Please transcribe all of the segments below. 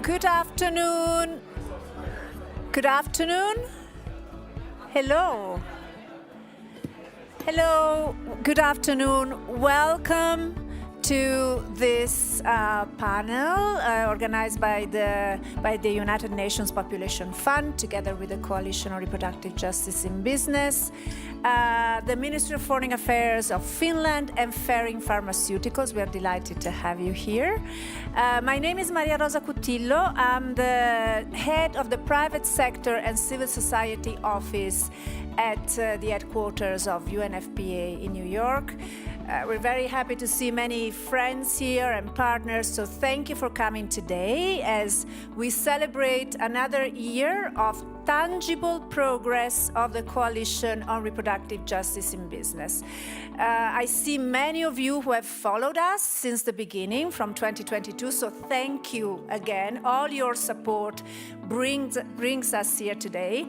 Good afternoon. Good afternoon. Hello. Hello. Good afternoon. Welcome to this panel organized by the United Nations Population Fund together with the Coalition on Reproductive Justice in Business, the Ministry of Foreign Affairs of Finland, and Ferring Pharmaceuticals. We are delighted to have you here. My name is Maria Rosa Cutillo. I'm the head of the Private Sector and Civil Society Office at the headquarters of UNFPA in New York. We're very happy to see many friends here and partners, so thank you for coming today as we celebrate another year of tangible progress of the Coalition on Reproductive Justice in Business. I see many of you who have followed us since the beginning from 2022, so thank you again. All your support brings us here today.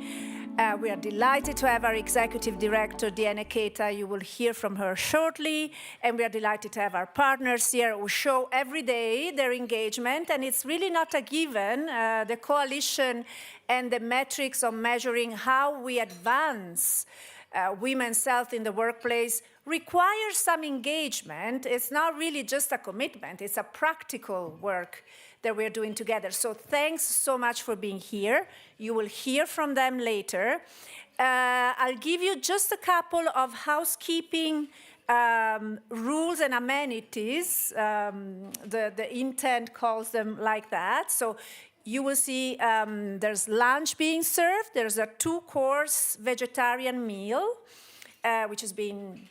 We are delighted to have our Executive Director, Diana Keita. You will hear from her shortly. And we are delighted to have our partners here who show every day their engagement. And it's really not a given. The coalition and the metrics of measuring how we advance women's health in the workplace requires some engagement. It's not really just a commitment. It's a practical work that we're doing together. So thanks so much for being here. You will hear from them later. I'll give you just a couple of housekeeping rules and amenities. The intent calls them like that. So you will see there's lunch being served. There's a 2-course vegetarian meal, which is being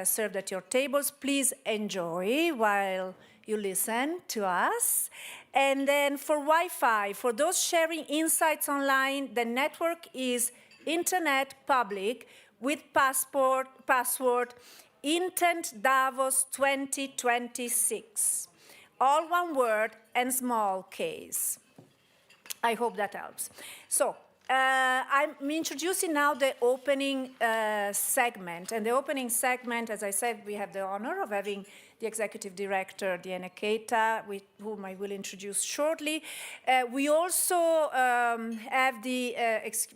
served at your tables. Please enjoy while you listen to us. And then for Wi-Fi, for those sharing insights online, the network is Internet Public with password Intent Davos 2026. All one word and small case. I hope that helps. So I'm introducing now the opening segment. And the opening segment, as I said, we have the honor of having the Executive Director, Diana Keita, with whom I will introduce shortly. We also have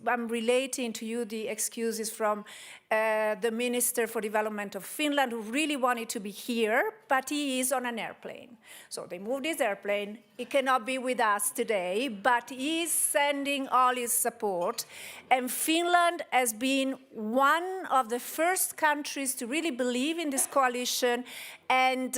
I'm relating to you the excuses from the Minister for Development of Finland, who really wanted to be here, but he is on an airplane. So they moved his airplane. He cannot be with us today, but he is sending all his support. And Finland has been one of the first countries to really believe in this coalition, and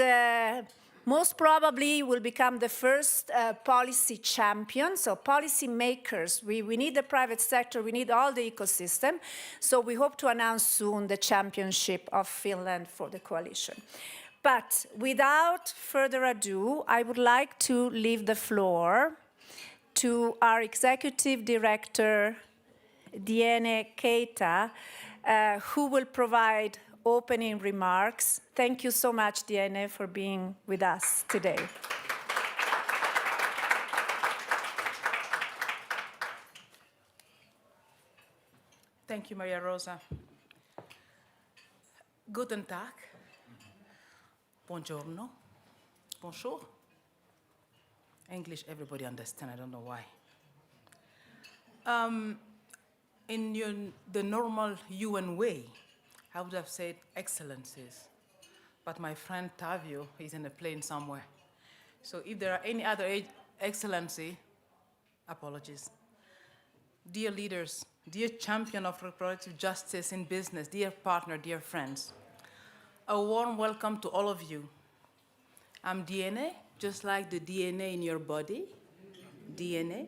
most probably will become the first policy champion. So policymakers, we need the private sector, we need all the ecosystem. So we hope to announce soon the championship of Finland for the coalition. But without further ado, I would like to leave the floor to our Executive Director, Diana Keita, who will provide opening remarks. Thank you so much, Diana, for being with us today. Thank you, Maria Rosa. Guten Tag. Buongiorno. Bonjour. English, everybody understands. I don't know why. In the normal UN way, I would have said excellencies, but my friend Tavio is in a plane somewhere. So if there are any other excellency, apologies. Dear leaders, dear champion of reproductive justice in business, dear partner, dear friends, a warm welcome to all of you. I'm DNA, just like the DNA in your body, DNA.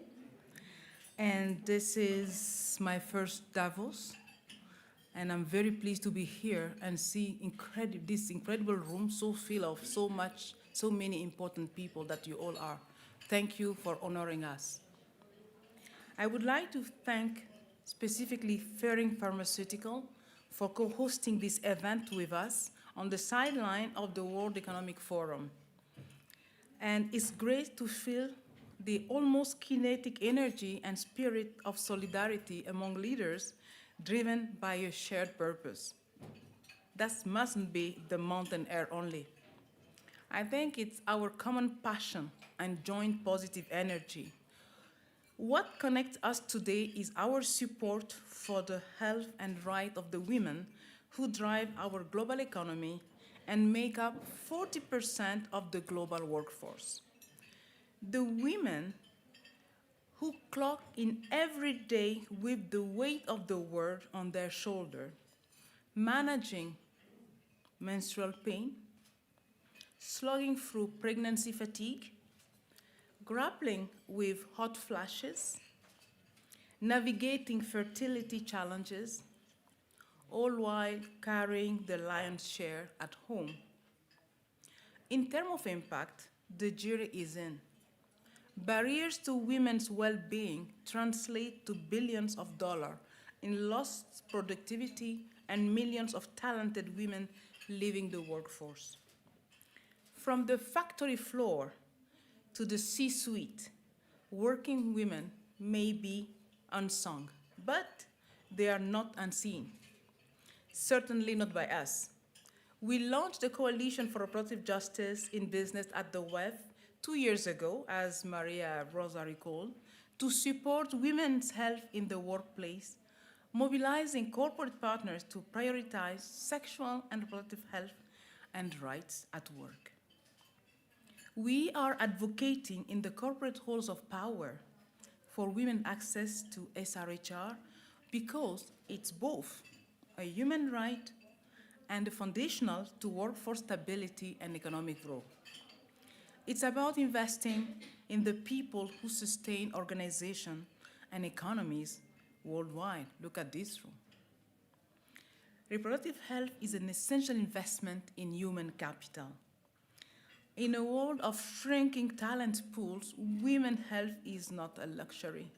And this is my first Davos. And I'm very pleased to be here and see this incredible room so full of so many important people that you all are. Thank you for honoring us. I would like to thank specifically Ferring Pharmaceutical for co-hosting this event with us on the sideline of the World Economic Forum. And it's great to feel the almost kinetic energy and spirit of solidarity among leaders driven by a shared purpose. That mustn't be the mountain air only. I think it's our common passion and joint positive energy What connects us today is our support for the health and right of the women who drive our global economy and make up 40% of the global workforce. The women who clock in every day with the weight of the world on their shoulder, managing menstrual pain, slogging through pregnancy fatigue, grappling with hot flashes, navigating fertility challenges, all while carrying the lion's share at home. In terms of impact, the jury is in. Barriers to women's well-being translate to billions of dollars in lost productivity and millions of talented women leaving the workforce. From the factory floor to the C-suite, working women may be unsung, but they are not unseen. Certainly not by us. We launched the Coalition for Reproductive Justice in Business at the WEF 2 years ago, as Maria Rosa recalled, to support women's health in the workplace, mobilizing corporate partners to prioritize sexual and reproductive health and rights at work. We are advocating in the corporate halls of power for women access to SRHR because it's both a human right and foundational to workforce stability and economic growth. It's about investing in the people who sustain organizations and economies worldwide. Look at this room. Reproductive health is an essential investment in human capital. In a world of shrinking talent pools, women's health is not a luxury.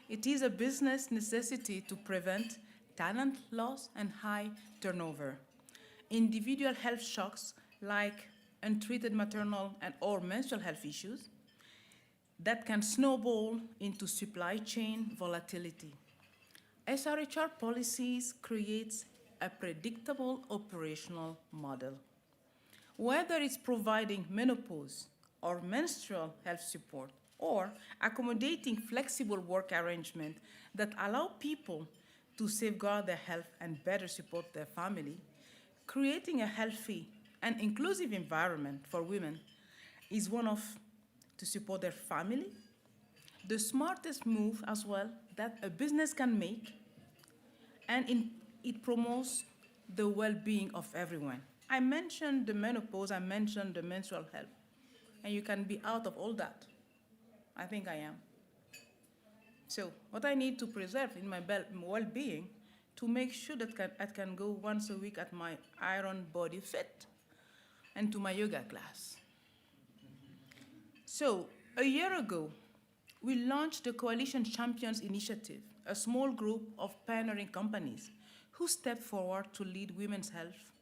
It is a business necessity to prevent talent loss and high turnover. Individual health shocks like untreated maternal or menstrual health issues that can snowball into supply chain volatility. SRHR policies create a predictable operational model. Whether it's providing menopause or menstrual health support or accommodating flexible work arrangements that allow people to safeguard their health and better support their family, creating a healthy and inclusive environment for women is one of to support their family, the smartest move as well that a business can make, and it promotes the well-being of everyone. I mentioned the menopause, I mentioned the menstrual health, and you can be out of all that. I think I am. So what I need to preserve in my well-being to make sure that I can go once a week at my Iron Body Fit and to my yoga class. So a year ago, we launched the Coalition Champions Initiative, a small group of pioneering companies who stepped forward to lead women's health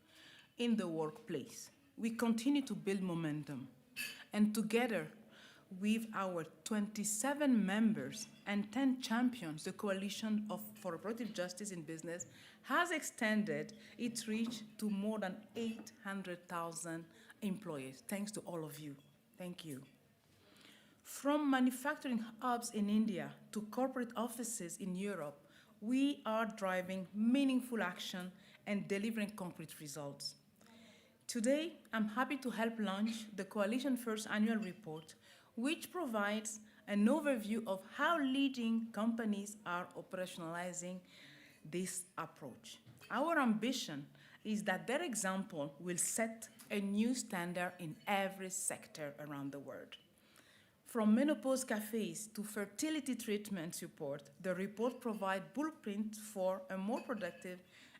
in the workplace. We continue to build momentum, and together with our 27 members and 10 champions, the Coalition for Reproductive Justice in Business has extended its reach to more than 800,000 employees. Thanks to all of you. Thank you. From manufacturing hubs in India to corporate offices in Europe, we are driving meaningful action and delivering concrete results. Today, I'm happy to help launch the Coalition First Annual Report, which provides an overview of how leading companies are operationalizing this approach. Our ambition is that their example will set a new standard in every sector around the world. From menopause cafes to fertility treatment support, the report provides blueprints for a more productive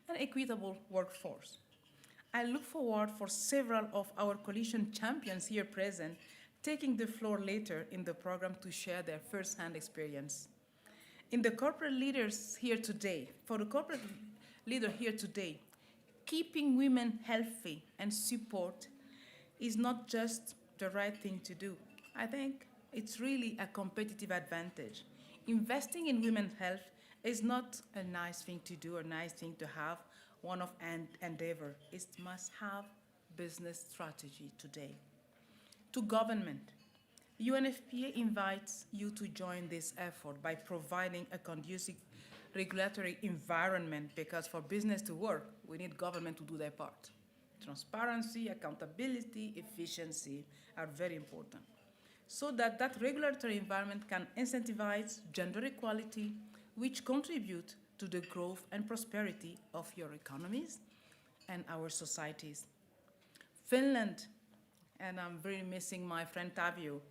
and equitable workforce. I look forward for several of our coalition champions here present taking the floor later in the program to share their first-hand experience. For the corporate leader here today, keeping women healthy and support is not just the right thing to do. I think it's really a competitive advantage. Investing in women's health is not a nice thing to do or nice thing to have, one of an endeavor. It must have business strategy today. To government, UNFPA invites you to join this effort by providing a conducive regulatory environment, because for business to work, we need government to do their part. Transparency, accountability, efficiency are very important, so that that regulatory environment can incentivize gender equality, which contribute to the growth and prosperity of your economies and our societies. Finland, and I'm really missing my friend Tavio,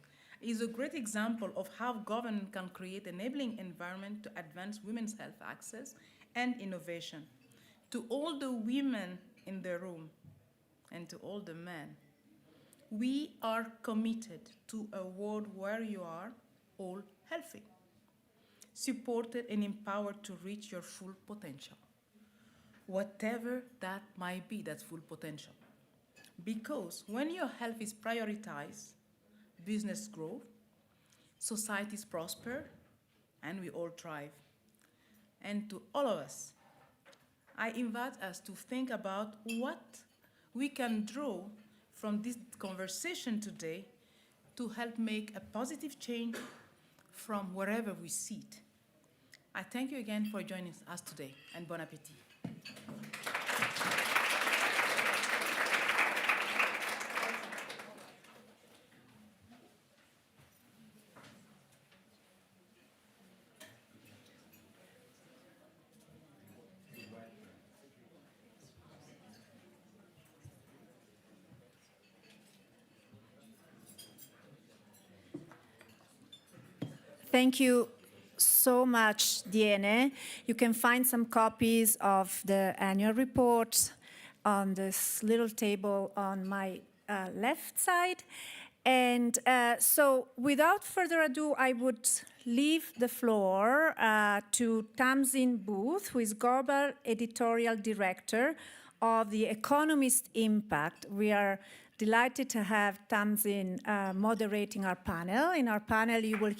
is a great example of how government can create enabling environment to advance women's health access and innovation. To all the women in the room and to all the men, we are committed to a world where you are all healthy, supported and empowered to reach your full potential, whatever that might be, that full potential. Because when your health is prioritized, business grow, societies prosper, and we all thrive. And to all of us, I invite us to think about what we can draw from this conversation today to help make a positive change from wherever we sit. I thank you again for joining us today, and bon appétit. Thank you so much, Diene. You can find some copies of the annual report on this little table on my left side. And so without further ado, I would leave the floor to Tamzin Booth, who is Global Editorial Director of The Economist Impact. We are delighted to have Tamzin moderating our panel. In our panel, you will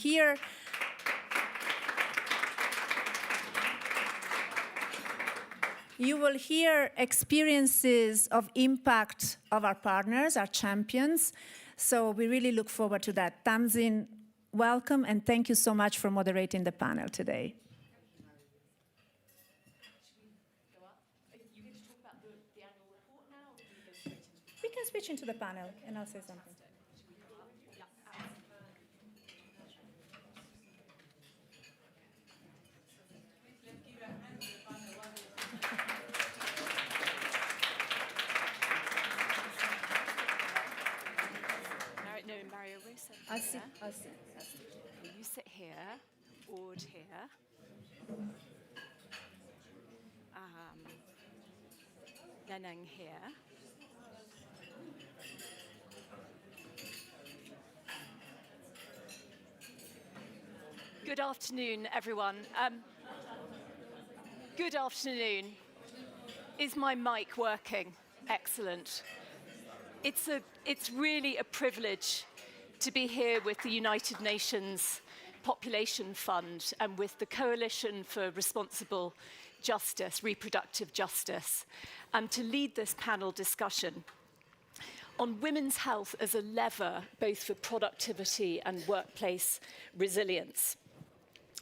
hear experiences of impact of our partners, our champions. So we really look forward to that. Tamzin, welcome, and thank you so much for moderating the panel today. We can switch into the panel, and I'll say something. No, Mario Rosa. I'll see. You sit here, Ord here. Neneng here. Good afternoon, everyone. Good afternoon. Is my mic working? Excellent. It's really a privilege to be here with the United Nations Population Fund and with the Coalition for Responsible Justice, Reproductive Justice, to lead this panel discussion on women's health as a lever both for productivity and workplace resilience.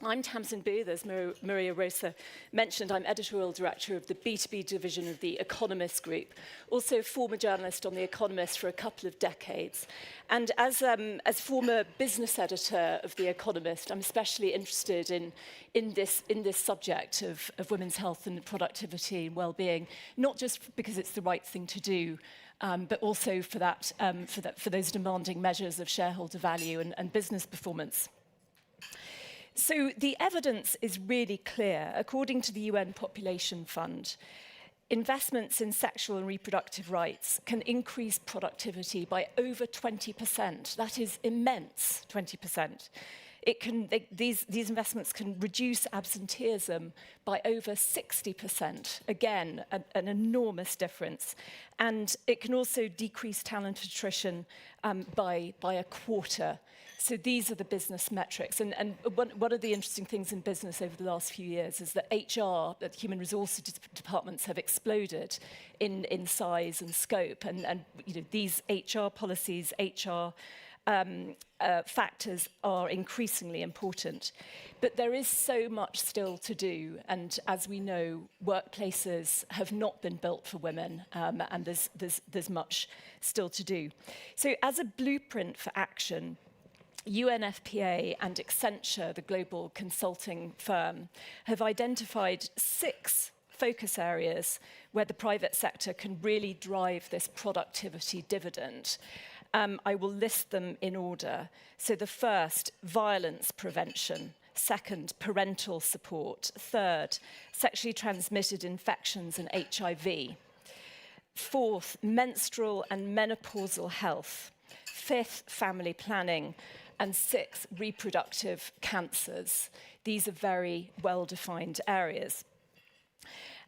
I'm Tamzin Booth, as Maria Rosa mentioned. I'm editorial director of the B2B division of The Economist Group, also former journalist on The Economist for a couple of decades. And as former business editor of The Economist, I'm especially interested in this subject of women's health and productivity and well-being, not just because it's the right thing to do, but also for those demanding measures of shareholder value and business performance. So the evidence is really clear. According to the UN Population Fund, investments in sexual and reproductive rights can increase productivity by over 20%. That is immense, 20%. These investments can reduce absenteeism by over 60%. Again, an enormous difference. And it can also decrease talent attrition by a quarter. So these are the business metrics. And one of the interesting things in business over the last few years is that HR, that human resources departments, have exploded in size and scope. And these HR policies, HR factors are increasingly important. But there is so much still to do, and as we know, workplaces have not been built for women, and there's much still to do. So as a blueprint for action, UNFPA and Accenture, the global consulting firm, have identified 6 focus areas where the private sector can really drive this productivity dividend. I will list them in order. So the first, violence prevention. Second, parental support. Third, sexually transmitted infections and HIV. Fourth, menstrual and menopausal health. Fifth, family planning. And 6, reproductive cancers. These are very well-defined areas.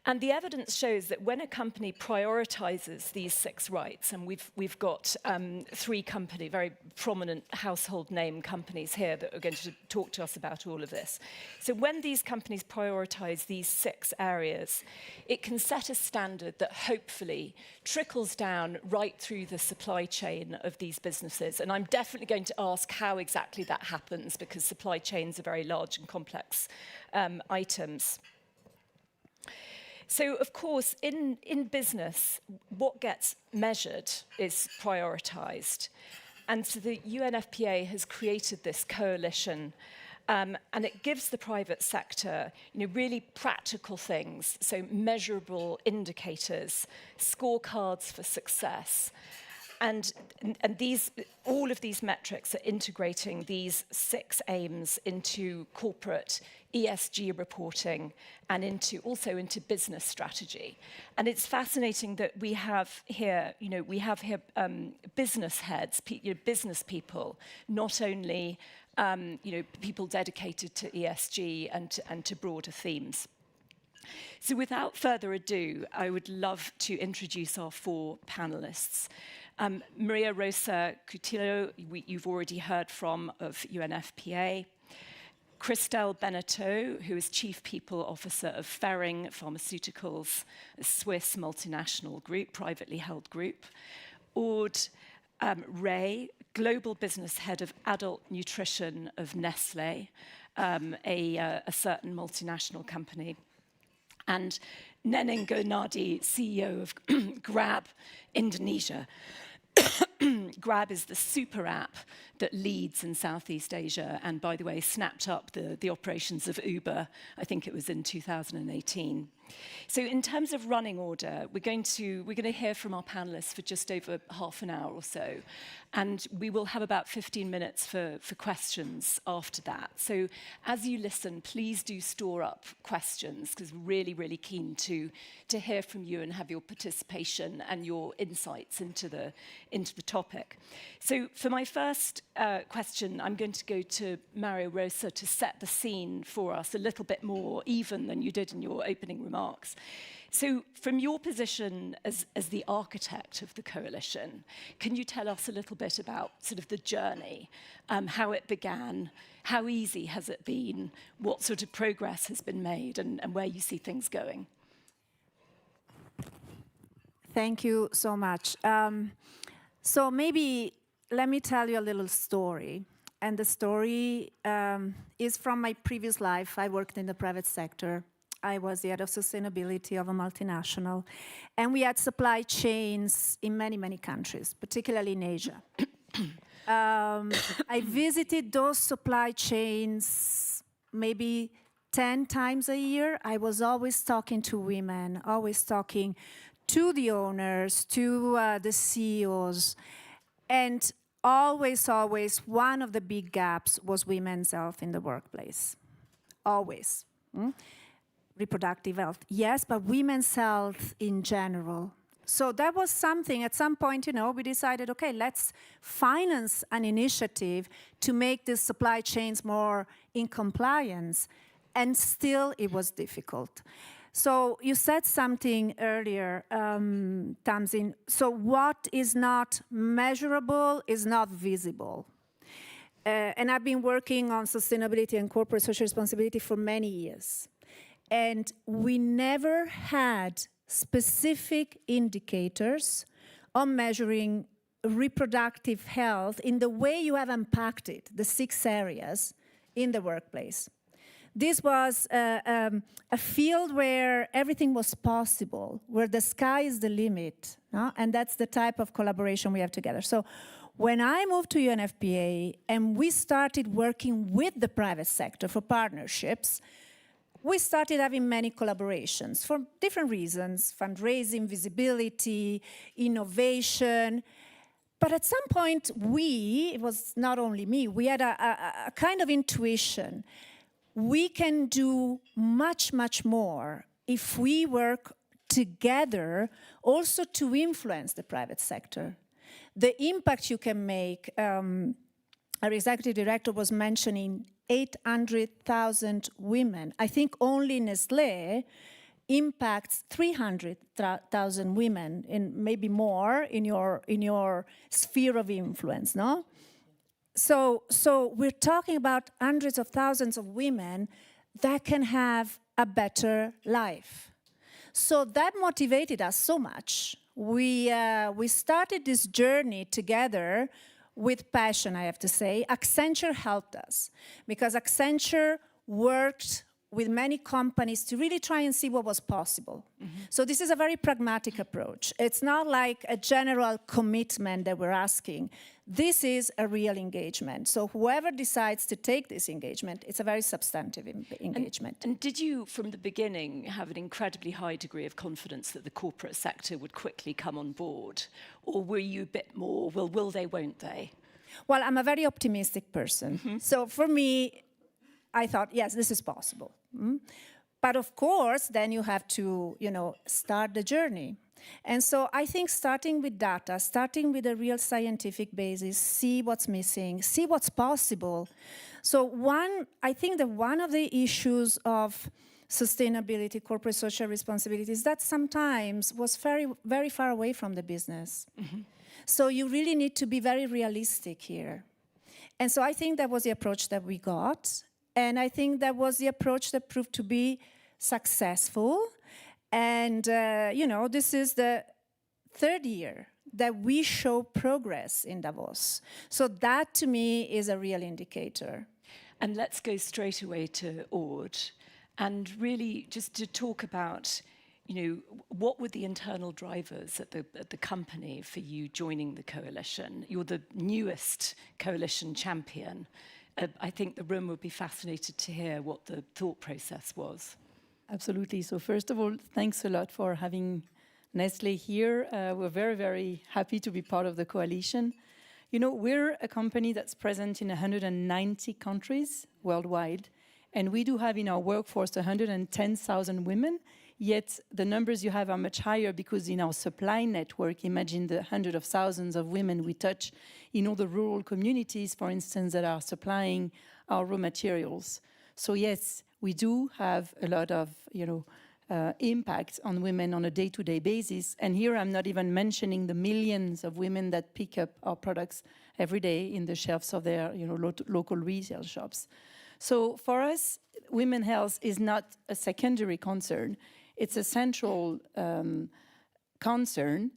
And the evidence shows that when a company prioritizes these 6 rights, and we've got 3 very prominent household name companies here that are going to talk to us about all of this. So when these companies prioritize these 6 areas, it can set a standard that hopefully trickles down right through the supply chain of these businesses. And I'm definitely going to ask how exactly that happens, because supply chains are very large and complex items. So, of course, in business, what gets measured is prioritized. And so the UNFPA has created this coalition, and it gives the private sector, really practical things, so measurable indicators, scorecards for success. And all of these metrics are integrating these 6 aims into corporate ESG reporting and also into business strategy. And it's fascinating that we have here, business heads, business people, not only people dedicated to ESG and to broader themes. So without further ado, I would love to introduce our 4 panelists. Maria Rosa Cutillo, you've already heard from, of UNFPA. Christelle Beneteau, who is Chief People Officer of Ferring Pharmaceuticals, a Swiss multinational group, privately held group. Aude Ray, Global Business Head of Adult Nutrition of Nestlé, a certain multinational company. And Neneng Gonadi, CEO of Grab Indonesia. Grab is the super app that leads in Southeast Asia and, by the way, snapped up the operations of Uber, I think it was in 2018. So in terms of running order, we're going to hear from our panelists for just over half an hour or so. And we will have about 15 minutes for questions after that. So as you listen, please do store up questions, because we're really, really keen to hear from you and have your participation and your insights into the topic. So for my first question, I'm going to go to Maria Rosa to set the scene for us a little bit more even than you did in your opening remarks. So from your position as the architect of the coalition, can you tell us a little bit about sort of the journey, how it began, how easy has it been, what sort of progress has been made, and where you see things going? Thank you so much. So maybe let me tell you a little story. And the story is from my previous life. I worked in the private sector. I was the head of sustainability of a multinational. And we had supply chains in many, many countries, particularly in Asia. I visited those supply chains maybe 10 times a year. I was always talking to women, always talking to the owners, to the CEOs. And always, one of the big gaps was women's health in the workplace. Always. Reproductive health, yes, but women's health in general. So that was something, at some point, we decided, okay, let's finance an initiative to make the supply chains more in compliance. And still, it was difficult. So you said something earlier, Tamzin. So what is not measurable is not visible. And I've been working on sustainability and corporate social responsibility for many years. And we never had specific indicators on measuring reproductive health in the way you have unpacked it, the 6 areas in the workplace. This was a field where everything was possible, where the sky is the limit, no? And that's the type of collaboration we have together. So when I moved to UNFPA and we started working with the private sector for partnerships, we started having many collaborations for different reasons: fundraising, visibility, innovation. But at some point, it was not only me, we had a kind of intuition. We can do much, much more if we work together also to influence the private sector. The impact you can make, our executive director was mentioning 800,000 women. I think only Nestlé impacts 300,000 women, and maybe more in your sphere of influence, no? So we're talking about hundreds of thousands of women that can have a better life. So that motivated us so much. We started this journey together with passion, I have to say. Accenture helped us because Accenture worked with many companies to really try and see what was possible. Mm-hmm. So this is a very pragmatic approach. It's not like a general commitment that we're asking. This is a real engagement. So whoever decides to take this engagement, it's a very substantive engagement. And did you, from the beginning, have an incredibly high degree of confidence that the corporate sector would quickly come on board? Or were you a bit more, well, will they, won't they? Well, I'm a very optimistic person. Mm-hmm. So for me, I thought, yes, this is possible. Mm? But of course, then you have to, start the journey. And so I think starting with data, starting with a real scientific basis, see what's missing, see what's possible. So I think that one of the issues of sustainability, corporate social responsibility, is that sometimes was very, very far away from the business. Mm-hmm. So you really need to be very realistic here. And so I think that was the approach that we got. And I think that was the approach that proved to be successful. And, this is the 3rd year that we show progress in Davos. So that, to me, is a real indicator. And let's go straight away to Aude. And really, just to talk about, what were the internal drivers at the company for you joining the coalition? You're the newest coalition champion. I think the room would be fascinated to hear what the thought process was. Absolutely. So first of all, thanks a lot for having Nestlé here. We're very, very happy to be part of the coalition. We're a company that's present in 190 countries worldwide, and we do have in our workforce 110,000 women, yet the numbers you have are much higher because in our supply network, imagine the hundreds of thousands of women we touch in all the rural communities, for instance, that are supplying our raw materials. So yes, we do have a lot of, impact on women on a day-to-day basis. And here I'm not even mentioning the millions of women that pick up our products every day in the shelves of their, local retail shops. So for us, women's health is not a secondary concern. It's a central concern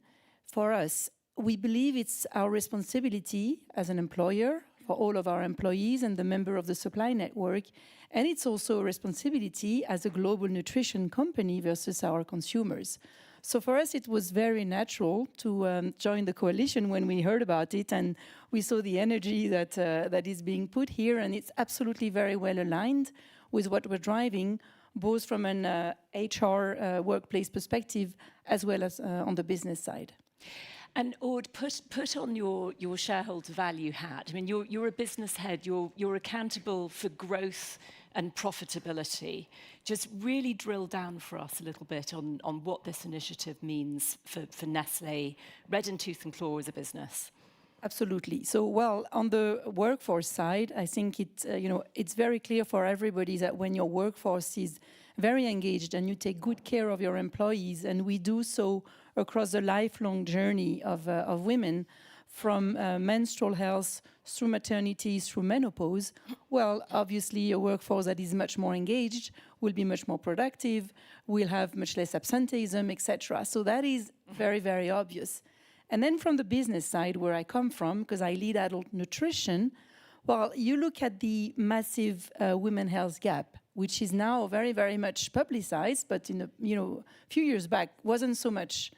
for us. We believe it's our responsibility as an employer for all of our employees and the member of the supply network. And it's also a responsibility as a global nutrition company versus our consumers. So for us, it was very natural to join the coalition when we heard about it, and we saw the energy that is being put here, and it's absolutely very well aligned with what we're driving, both from an HR workplace perspective as well as on the business side. And Aude, put on your shareholder value hat. I mean, you're a business head. You're accountable for growth and profitability. Just really drill down for us a little bit on what this initiative means for Nestlé, red in tooth and claw as a business. Absolutely. So, well, on the workforce side, I think it's very clear for everybody that when your workforce is very engaged and you take good care of your employees, and we do so across the lifelong journey of women, from menstrual health through maternity, through menopause, well, obviously a workforce that is much more engaged will be much more productive, will have much less absenteeism, etc. So that is very, very obvious. And then from the business side, where I come from, because I lead adult nutrition, well, you look at the massive women health gap, which is now very, very much publicized, but in a few years back wasn't so much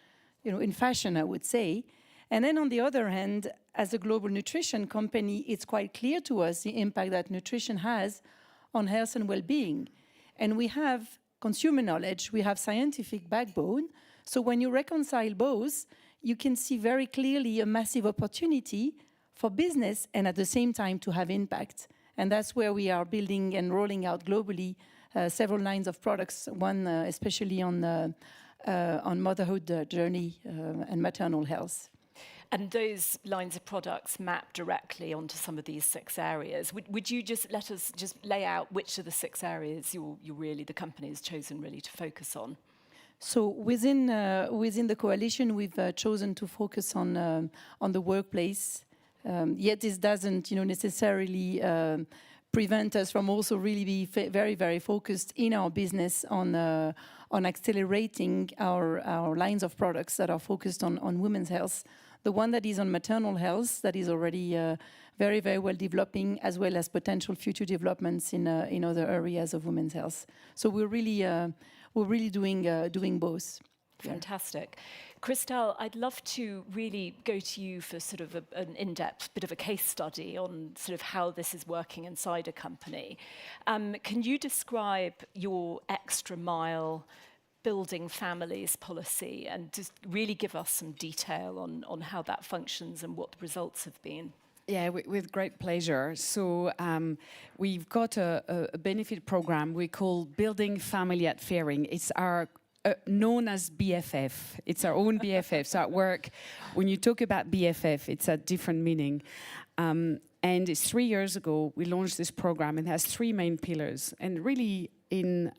in fashion, I would say. And then on the other hand, as a global nutrition company, it's quite clear to us the impact that nutrition has on health and well-being. And we have consumer knowledge, we have scientific backbone. So when you reconcile both, you can see very clearly a massive opportunity for business and at the same time to have impact. And that's where we are building and rolling out globally several lines of products, one especially on motherhood journey and maternal health. And those lines of products map directly onto some of these 6 areas. Would you just let us just lay out which of the 6 areas the company has chosen really to focus on? So within the coalition, we've chosen to focus on the workplace. Yet this doesn't, necessarily prevent us from also really be very, very focused in our business on accelerating our lines of products that are focused on women's health. The one that is on maternal health, that is already very, very well developing, as well as potential future developments in other areas of women's health. So we're really doing both. Fantastic. Christelle, I'd love to really go to you for sort of an in-depth bit of a case study on sort of how this is working inside a company. Can you describe your extra mile building families policy and just really give us some detail on how that functions and what the results have been? Yeah, with great pleasure. So we've got a benefit program we call Building Family at Fairing. It's our known as BFF. It's our own BFF. So at work, when you talk about BFF, it's a different meaning. And it's 3 years ago, we launched this program, and it has 3 main pillars. And really, in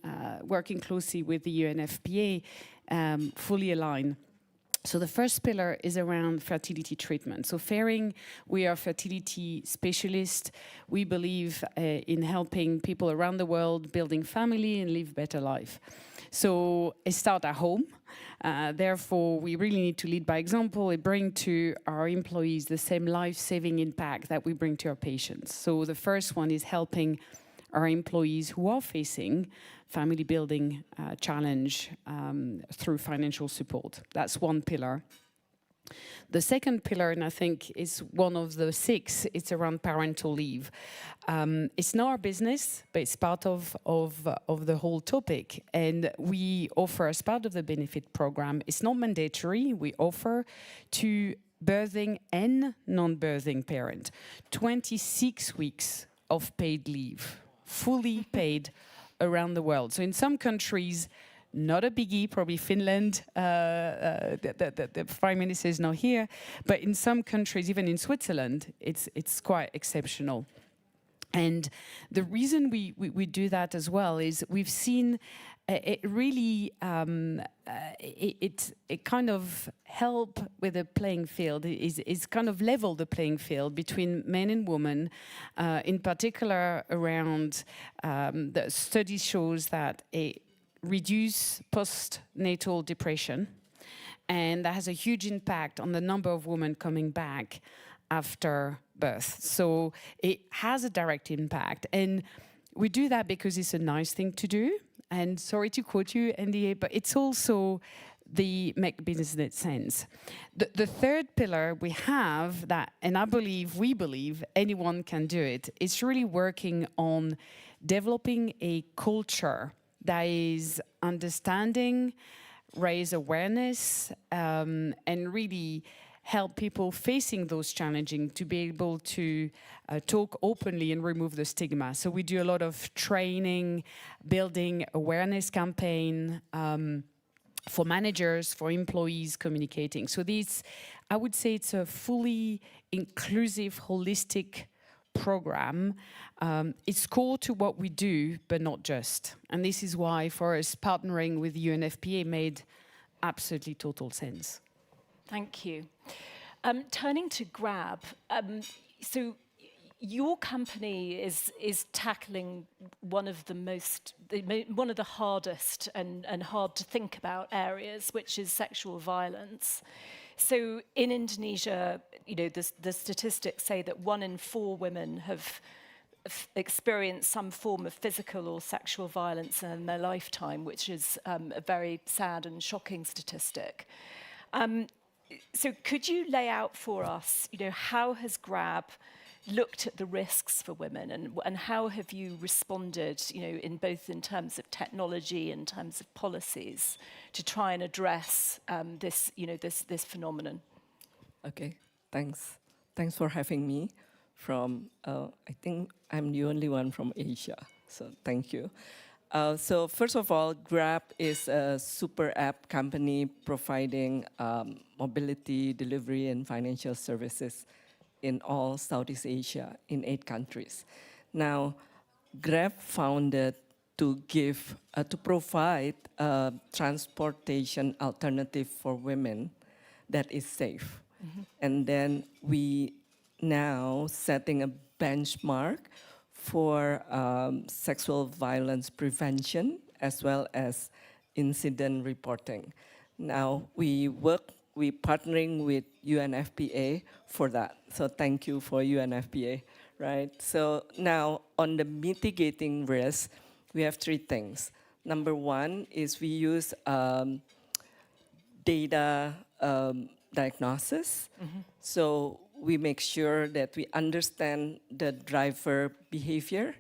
working closely with the UNFPA, fully aligned. So the first pillar is around fertility treatment. So Fairing, we are fertility specialists. We believe in helping people around the world building family and live better life. So it starts at home. Therefore, we really need to lead by example and bring to our employees the same life-saving impact that we bring to our patients. So the first one is helping our employees who are facing family building challenge through financial support. That's one pillar. The second pillar, and I think is one of the 6, it's around parental leave. It's not our business, but it's part of the whole topic. And we offer, as part of the benefit program, it's not mandatory, we offer to birthing and non-birthing parent 26 weeks of paid leave, fully paid around the world. So in some countries, not a biggie, probably Finland, the Prime Minister is not here, but in some countries, even in Switzerland, it's quite exceptional. And the reason we do that as well is we've seen it really, it kind of help with the playing field, is kind of level the playing field between men and women, in particular around the study shows that it reduce postnatal depression, and that has a huge impact on the number of women coming back after birth. So it has a direct impact, and we do that because it's a nice thing to do. And sorry to quote you, NDA, but it's also the make business sense. The third pillar we have that, and we believe anyone can do it, is really working on developing a culture that is understanding, raise awareness, and really help people facing those challenges to be able to talk openly and remove the stigma. So we do a lot of training, building awareness campaign for managers, for employees, communicating. So this, I would say it's a fully inclusive, holistic program. It's core to what we do, but not just. And this is why, for us, partnering with UNFPA made absolutely total sense. Thank you. Turning to GRAB, so your company is tackling one of the hardest and hard to think about areas, which is sexual violence. So in Indonesia, the statistics say that 1 in 4 women have experienced some form of physical or sexual violence in their lifetime, which is a very sad and shocking statistic. So could you lay out for us, how has GRAB looked at the risks for women, and how have you responded, in both in terms of technology and in terms of policies, to try and address this phenomenon? Okay, thanks. Thanks for having me. I think I'm the only one from Asia, so thank you. So first of all, Grab is a super app company providing mobility, delivery, and financial services in all Southeast Asia in 8 countries. Now, Grab founded to provide a transportation alternative for women that is safe. Mm-hmm. And then we now setting a benchmark for sexual violence prevention as well as incident reporting. Now we partnering with UNFPA for that. So thank you for UNFPA, right? So now on the mitigating risk, we have 3 things. Number 1 is we use data diagnosis. Mm-hmm. So we make sure that we understand the driver behavior.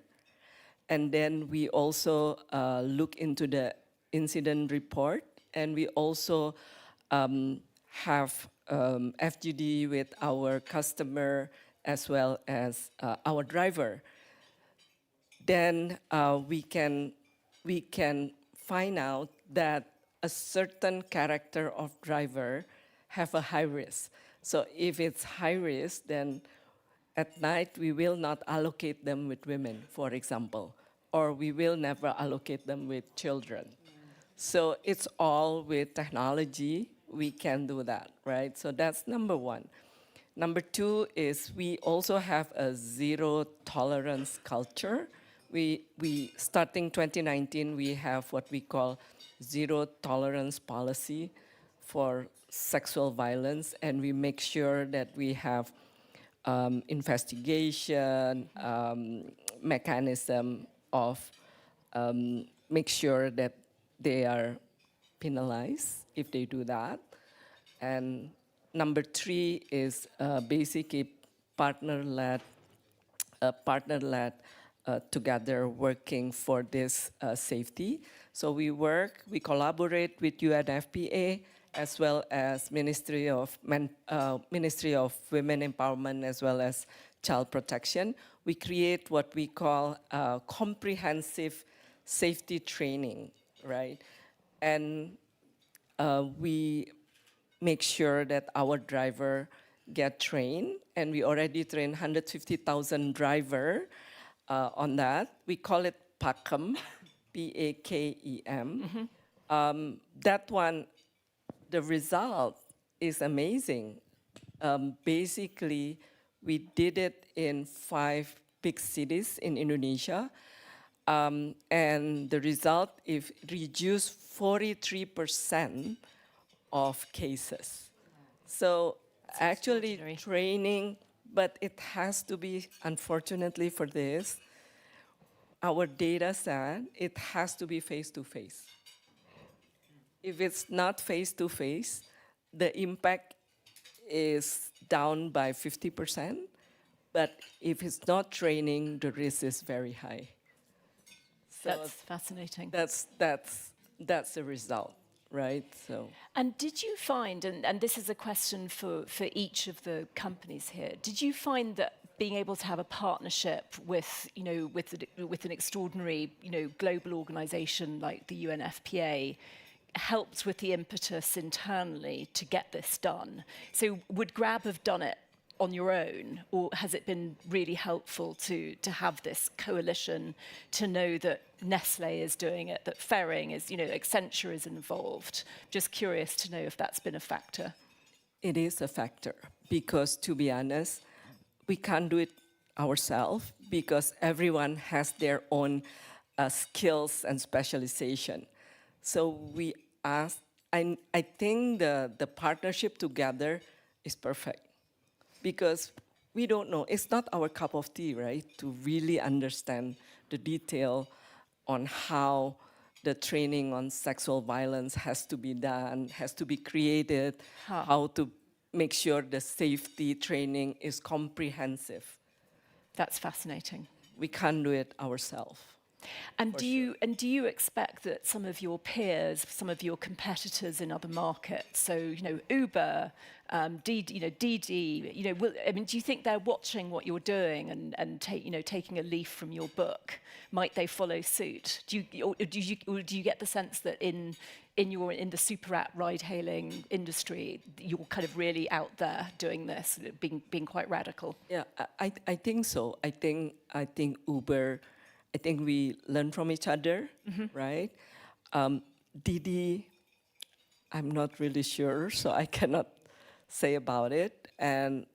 And then we also look into the incident report. And we also have FGD with our customer as well as our driver. Then we can find out that a certain character of driver have a high risk. So if it's high risk, then at night we will not allocate them with women, for example, or we will never allocate them with children. So it's all with technology, we can do that, right? So that's number 1. Number 2 is we also have a zero tolerance culture. We starting 2019, we have what we call zero tolerance policy for sexual violence, and we make sure that we have investigation mechanism of make sure that they are penalized if they do that. And number 3 is basically partner-led together working for this safety. So we collaborate with UNFPA as well as Ministry of Women Empowerment as well as Child Protection. We create what we call comprehensive safety training, right? And we make sure that our driver get trained, and we already train 150,000 driver on that. We call it PAKEM, P-A-K-E-M. Mm-hmm. That one, the result is amazing. Basically, we did it in 5 big cities in Indonesia, and the result is reduced 43% of cases. So that's actually training, but it has to be, unfortunately for this, our data said it has to be face-to-face. If it's not face-to-face, the impact is down by 50%, but if it's not training, the risk is very high. So that's fascinating. That's the result, right? So. And did you find, and this is a question for each of the companies here, did you find that being able to have a partnership with an extraordinary, global organization like the UNFPA helped with the impetus internally to get this done? So would Grab have done it on your own, or has it been really helpful to have this coalition, to know that Nestle is doing it, that Ferring is, Accenture is involved? Just curious to know if that's been a factor. It is a factor, because to be honest, we can't do it ourselves because everyone has their own skills and specialization. So we asked I think the partnership together is perfect because we don't know. It's not our cup of tea, right? To really understand the detail on how the training on sexual violence has to be done, has to be created, how to make sure the safety training is comprehensive. That's fascinating. We can't do it ourselves. And do you expect that some of your peers, some of your competitors in other markets, so Uber, DD, do you think they're watching what you're doing and taking a leaf from your book? Might they follow suit? Do you get the sense that in the super app ride-hailing industry, you're kind of really out there doing this, being quite radical? Yeah, I think so. I think Uber. I think we learn from each other, right? Didi, I'm not really sure, so I cannot say about it. And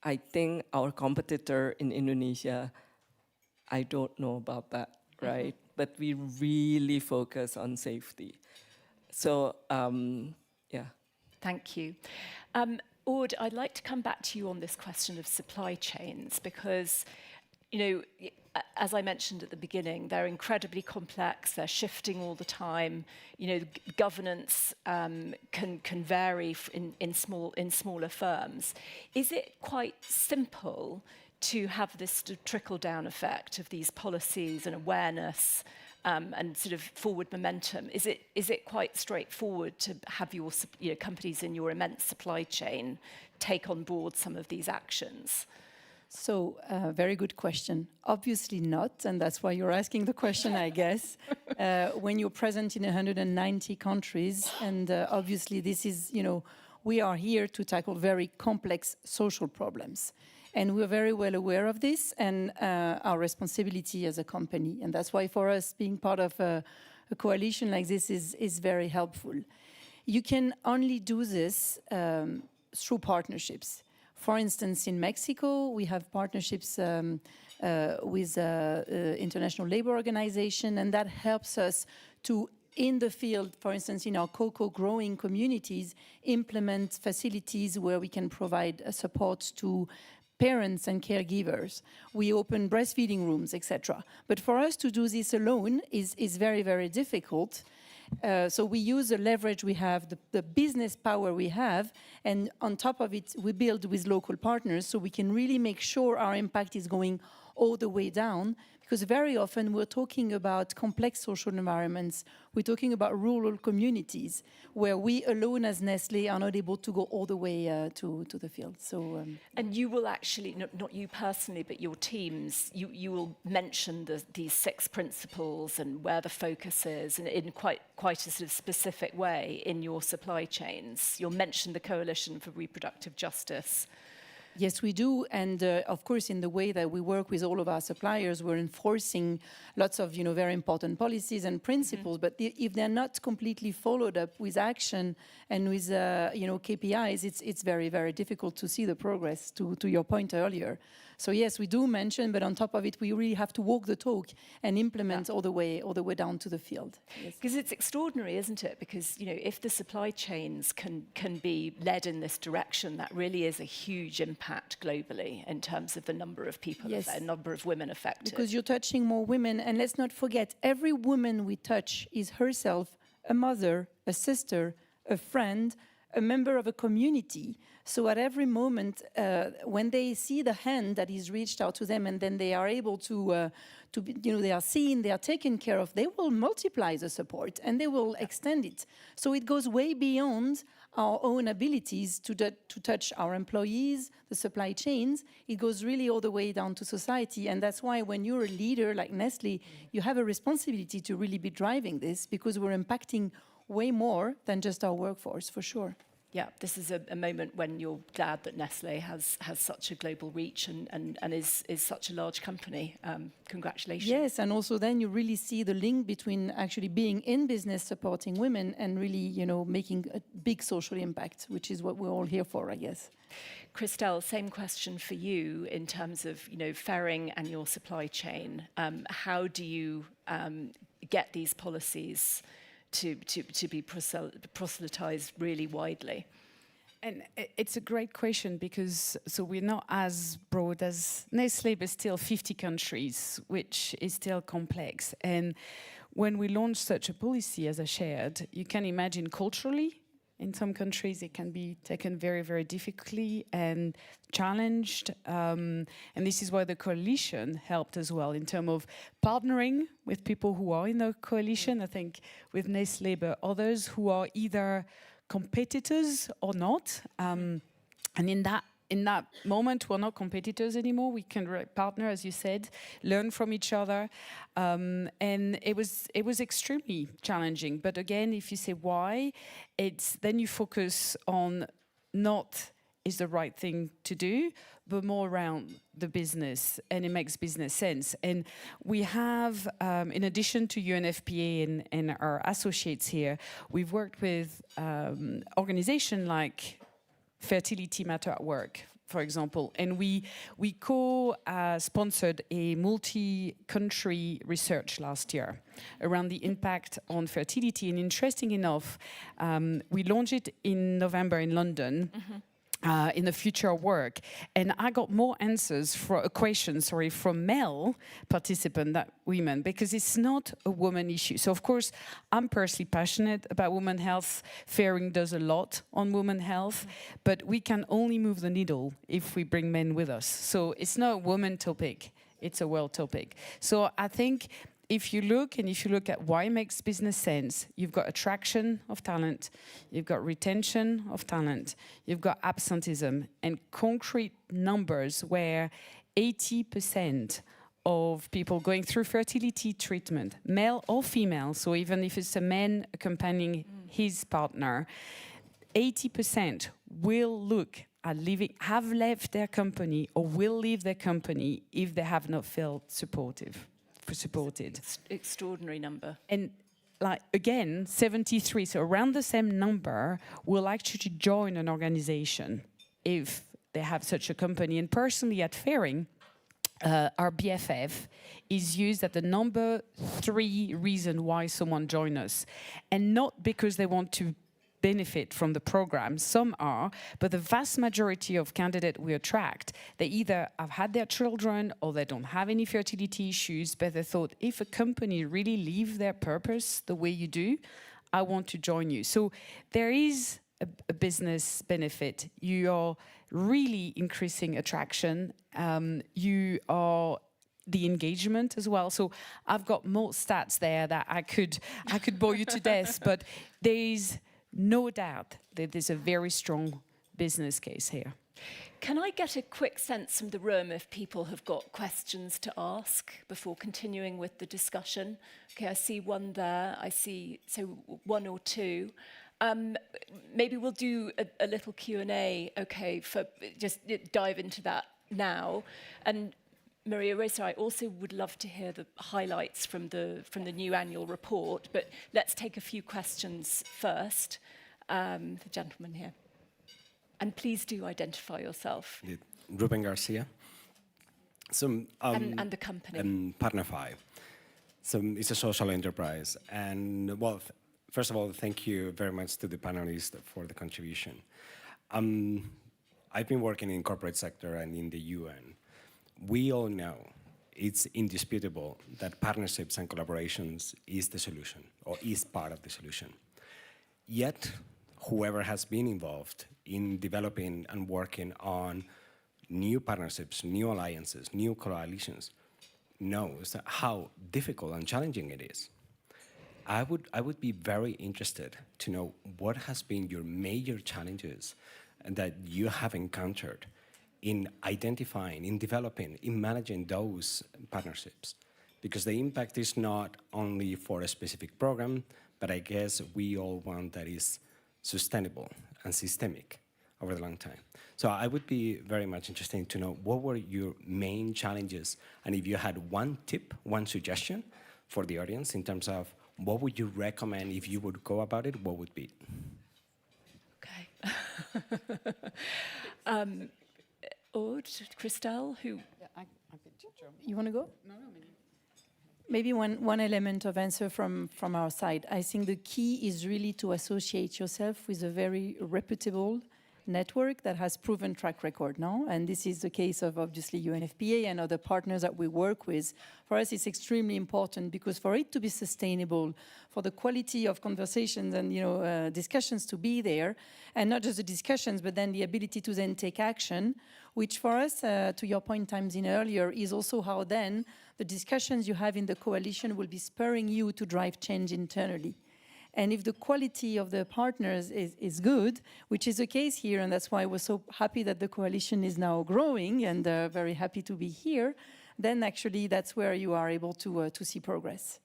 I think our competitor in Indonesia, I don't know about that, right? But we really focus on safety. So, yeah. Thank you. Ord, I'd like to come back to you on this question of supply chains because, as I mentioned at the beginning, they're incredibly complex. They're shifting all the time. Governance can vary in smaller firms. Is it quite simple to have this trickle-down effect of these policies and awareness and sort of forward momentum? Is it quite straightforward to have your companies in your immense supply chain take on board some of these actions? So, very good question. Obviously not, and that's why you're asking the question, I guess. When you're present in 190 countries, and obviously this is, we are here to tackle very complex social problems. And we're very well aware of this and our responsibility as a company. And that's why for us, being part of a coalition like this is very helpful. You can only do this through partnerships. For instance, in Mexico, we have partnerships with International Labour Organization, and that helps us to, in the field, for instance, in our cocoa growing communities, implement facilities where we can provide support to parents and caregivers. We open breastfeeding rooms, etc. But for us to do this alone is very, very difficult. So we use the leverage we have, the business power we have, and on top of it, we build with local partners so we can really make sure our impact is going all the way down. Because very often we're talking about complex social environments. We're talking about rural communities where we alone as Nestlé are not able to go all the way to the field. So, and you will actually, not you personally, but your teams, you will mention these 6 principles and where the focus is and in quite a sort of specific way in your supply chains. You'll mention the Coalition for Reproductive Justice. Yes, we do. And of course, in the way that we work with all of our suppliers, we're enforcing lots of, very important policies and principles. But if they're not completely followed up with action and with, KPIs, it's very, very difficult to see the progress, to your point earlier. So yes, we do mention, but on top of it, we really have to walk the talk and implement all the way down to the field. Because it's extraordinary, isn't it? Because if the supply chains can be led in this direction, that really is a huge impact globally in terms of the number of people, the number of women affected. Because you're touching more women, and let's not forget, every woman we touch is herself a mother, a sister, a friend, a member of a community. So at every moment, when they see the hand that is reached out to them, and then they are able to be, they are seen, they are taken care of, they will multiply the support and they will extend it. So it goes way beyond our own abilities to touch our employees, the supply chains. It goes really all the way down to society. And that's why when you're a leader like Nestlé, you have a responsibility to really be driving this, because we're impacting way more than just our workforce, for sure. Yeah, this is a moment when you're glad that Nestlé has such a global reach and is such a large company. Congratulations. Yes, and also then you really see the link between actually being in business, supporting women, and really, making a big social impact, which is what we're all here for, I guess. Christelle, same question for you in terms of, Ferring and your supply chain. How do you get these policies to be proselytized really widely? And it's a great question because so we're not as broad as Nestlé, but still 50 countries, which is still complex. And when we launch such a policy, as I shared, you can imagine culturally, in some countries it can be taken very, very difficultly and challenged. And this is why the coalition helped as well in terms of partnering with people who are in the coalition, I think with Nestlé, but others who are either competitors or not. And in that moment, we're not competitors anymore. We can partner, as you said, learn from each other. And it was extremely challenging. But again, if you say why, it's then you focus on not is the right thing to do, but more around the business, and it makes business sense. And we have, in addition to UNFPA and our associates here, we've worked with organizations like Fertility Matter at Work, for example, and we co-sponsored a multi-country research last year around the impact on fertility. And interesting enough, we launched it in November in London. In the Future of Work, and I got more answers for questions, from male participants than women, because it's not a woman issue. So of course, I'm personally passionate about women health. Fairing does a lot on women health, but we can only move the needle if we bring men with us. So it's not a woman topic, it's a world topic. So I think if you look at why it makes business sense, you've got attraction of talent, you've got retention of talent, you've got absenteeism, and concrete numbers where 80% of people going through fertility treatment, male or female, so even if it's a man accompanying his partner, 80% will look at have left their company or will leave their company if they have not felt supported. Extraordinary number. And like again, 73, so around the same number will actually join an organization if they have such a company. And personally at Fairing, our BFF is used as the number 3 reason why someone joins us. And not because they want to benefit from the program, some are, but the vast majority of candidates we attract, they either have had their children or they don't have any fertility issues, but they thought, if a company really lives their purpose the way you do, I want to join you. So there is a business benefit. You are really increasing attraction. You are the engagement as well. So I've got more stats there that I could bore you to death, but there is no doubt that there's a very strong business case here. Can I get a quick sense from the room if people have got questions to ask before continuing with the discussion? Okay, I see one there. I see, so 1 or 2. Maybe we'll do a little Q&A, okay, for just dive into that now. And Maria Rosa, I also would love to hear the highlights from the new annual report, but let's take a few questions first. The gentleman here. And please do identify yourself. Ruben Garcia. So, and the company. Partner 5. So it's a social enterprise. And well, first of all, thank you very much to the panelists for the contribution. I've been working in corporate sector and in the UN. We all know it's indisputable that partnerships and collaborations is the solution, or is part of the solution. Yet, whoever has been involved in developing and working on new partnerships, new alliances, new coalitions, knows how difficult and challenging it is. I would be very interested to know what has been your major challenges that you have encountered in identifying, in developing, in managing those partnerships. Because the impact is not only for a specific program, but I guess we all want that is sustainable and systemic over the long time. So I would be very much interested to know what were your main challenges, and if you had one tip, one suggestion for the audience in terms of what would you recommend if you would go about it, what would be? Okay. Aude, Christelle, who? You want to go? No, maybe. Maybe one element of answer from our side. I think the key is really to associate yourself with a very reputable network that has proven track record now. And this is the case of obviously UNFPA and other partners that we work with. For us, it's extremely important because for it to be sustainable, for the quality of conversations and discussions to be there, and not just the discussions, but then the ability to then take action, which for us, to your point, Tamzin, earlier, is also how then the discussions you have in the coalition will be spurring you to drive change internally. And if the quality of the partners is good, which is the case here, and that's why we're so happy that the coalition is now growing and very happy to be here, then actually that's where you are able to see progress.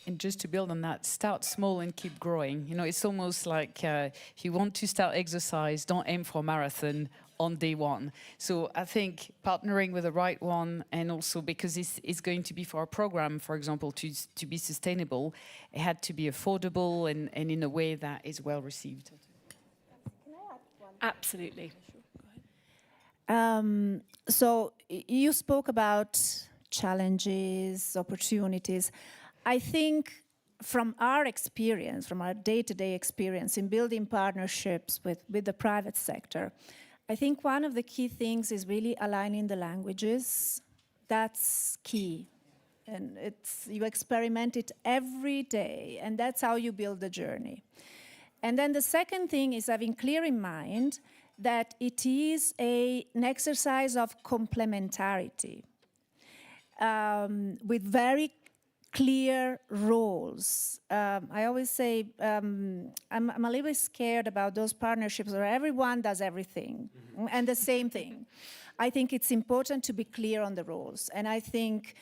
And just to build on that, start small and keep growing. It's almost like if you want to start exercise, don't aim for a marathon on day one. So I think partnering with the right one, and also because it's going to be for our program, for example, to be sustainable, it had to be affordable and in a way that is well received. Can I add one? Absolutely. So you spoke about challenges, opportunities. I think from our experience, from our day-to-day experience in building partnerships with the private sector, I think one of the key things is really aligning the languages. That's key. And you experiment it every day, and that's how you build the journey. And then the second thing is having clear in mind that it is an exercise of complementarity with very clear roles. I always say I'm a little bit scared about those partnerships where everyone does everything and the same thing. I think it's important to be clear on the roles. And I think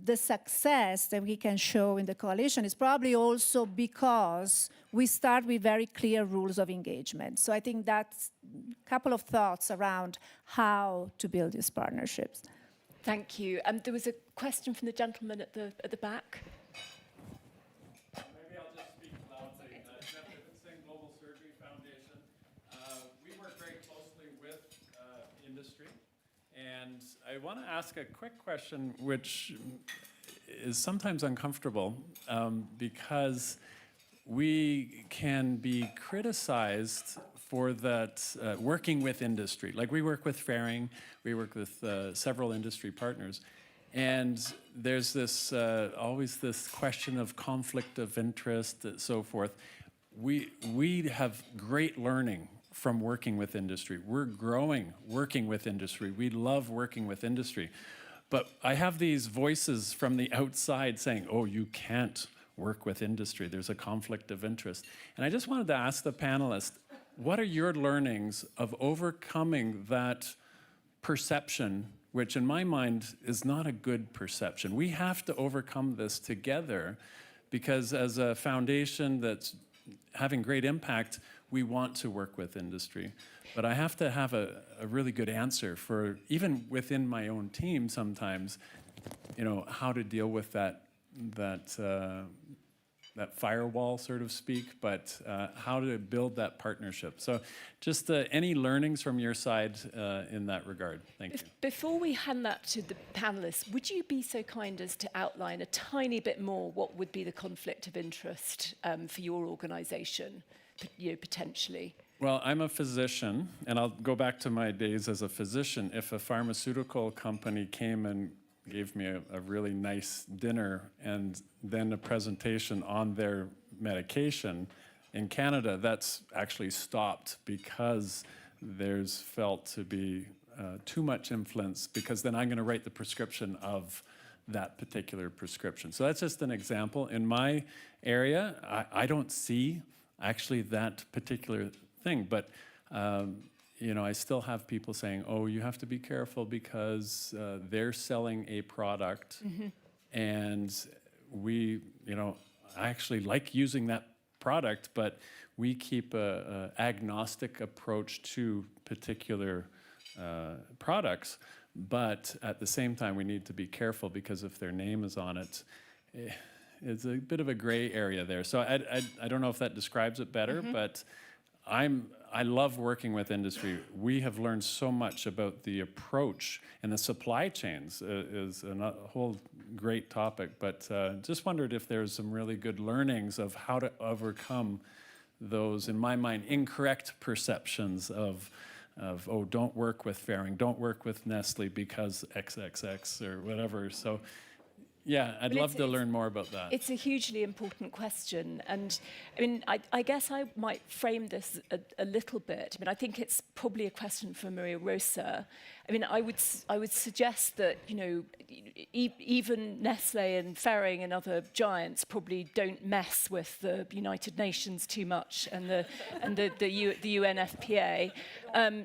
the success that we can show in the coalition is probably also because we start with very clear rules of engagement. So I think that's a couple of thoughts around how to build these partnerships. Thank you. There was a question from the gentleman at the back. Maybe I'll just speak loudly. Jeff Dickinson, Global Surgery Foundation. We work very closely with industry. And I want to ask a quick question, which is sometimes uncomfortable because we can be criticized for that working with industry. Like we work with Fairing, we work with several industry partners, and there's this always this question of conflict of interest and so forth. We have great learning from working with industry. We're growing working with industry. We love working with industry. But I have these voices from the outside saying, oh, you can't work with industry. There's a conflict of interest. And I just wanted to ask the panelists, what are your learnings of overcoming that perception, which in my mind is not a good perception? We have to overcome this together because as a foundation that's having great impact, we want to work with industry. But I have to have a really good answer for, even within my own team sometimes, how to deal with that firewall, so to speak, but how to build that partnership. So just any learnings from your side in that regard? Thank you. Before we hand that to the panelists, would you be so kind as to outline a tiny bit more what would be the conflict of interest for your organization, potentially? Well, I'm a physician, and I'll go back to my days as a physician. If a pharmaceutical company came and gave me a really nice dinner and then a presentation on their medication, in Canada, that's actually stopped because there's felt to be too much influence, because then I'm going to write the prescription of that particular prescription. So that's just an example. In my area, I don't see actually that particular thing, but I still have people saying, oh, you have to be careful because they're selling a product, and we, I actually like using that product, but we keep a agnostic approach to particular products. But at the same time, we need to be careful because if their name is on it, it's a bit of a gray area there. So I don't know if that describes it better, but I love working with industry. We have learned so much about the approach, and the supply chains is a whole great topic, but just wondered if there's some really good learnings of how to overcome those, in my mind, incorrect perceptions of oh, don't work with Fairing, don't work with Nestle because XXX or whatever. So yeah, I'd love to learn more about that. It's a hugely important question. And I mean, I guess I might frame this a little bit. I mean, I think it's probably a question for Maria Rosa. I mean, I would suggest that, you know, even Nestle and Fairing and other giants probably don't mess with the United Nations too much and the UNFPA.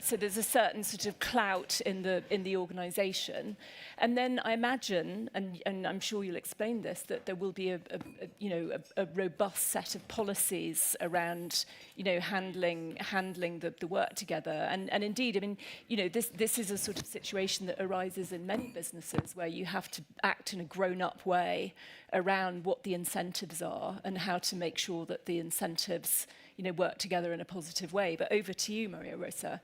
So there's a certain sort of clout in the organisation. And then I imagine, and I'm sure you'll explain this, that there will be a robust set of policies around, you know, handling the work together. And indeed, I mean, you know, this is a sort of situation that arises in many businesses where you have to act in a grown-up way around what the incentives are and how to make sure that the incentives, you know, work together in a positive way. But over to you, Maria Rosa.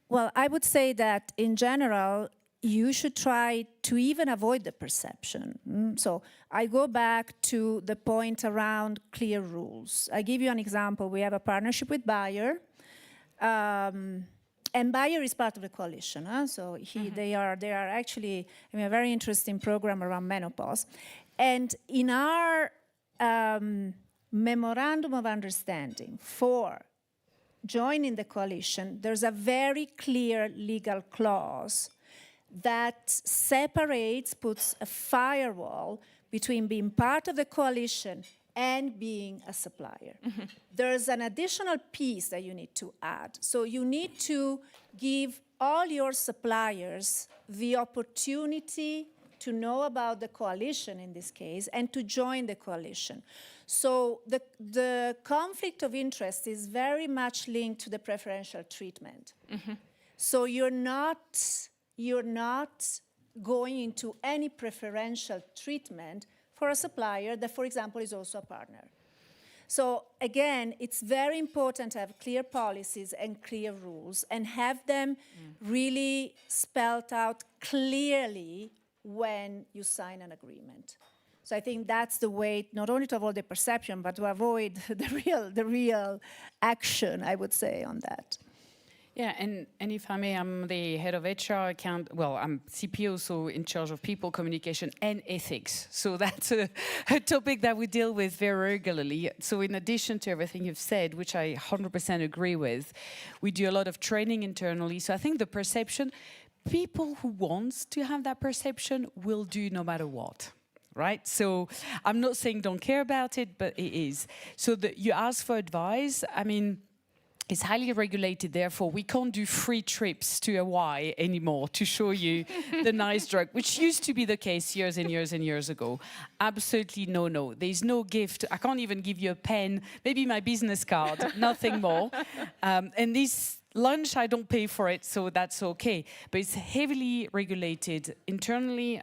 Well, I would say that in general, you should try to even avoid the perception. So I go back to the point around clear rules. I give you an example. We have a partnership with Bayer. And Bayer is part of the coalition, so they are actually a very interesting program around menopause. And in our memorandum of understanding for joining the coalition, there's a very clear legal clause that puts a firewall between being part of the coalition and being a supplier. There's an additional piece that you need to add. So you need to give all your suppliers the opportunity to know about the coalition in this case and to join the coalition. So the conflict of interest is very much linked to the preferential treatment. So you're not going into any preferential treatment for a supplier that, for example, is also a partner. So again, it's very important to have clear policies and clear rules and have them really spelled out clearly when you sign an agreement. So I think that's the way, not only to avoid the perception, but to avoid the real action, I would say, on that. Yeah, and if I may, I'm the head of HR I'm CPO, so in charge of people, communication, and ethics. So that's a topic that we deal with very regularly. So in addition to everything you've said, which I 100% agree with, we do a lot of training internally. So I think the perception, people who want to have that perception will do no matter what. Right? So I'm not saying don't care about it, but it is. So you ask for advice. I mean, it's highly regulated, therefore we can't do free trips to Hawaii anymore to show you the nice drug, which used to be the case years and years and years ago. Absolutely no. There's no gift. I can't even give you a pen, maybe my business card, nothing more. And this lunch, I don't pay for it, so that's okay. But it's heavily regulated internally.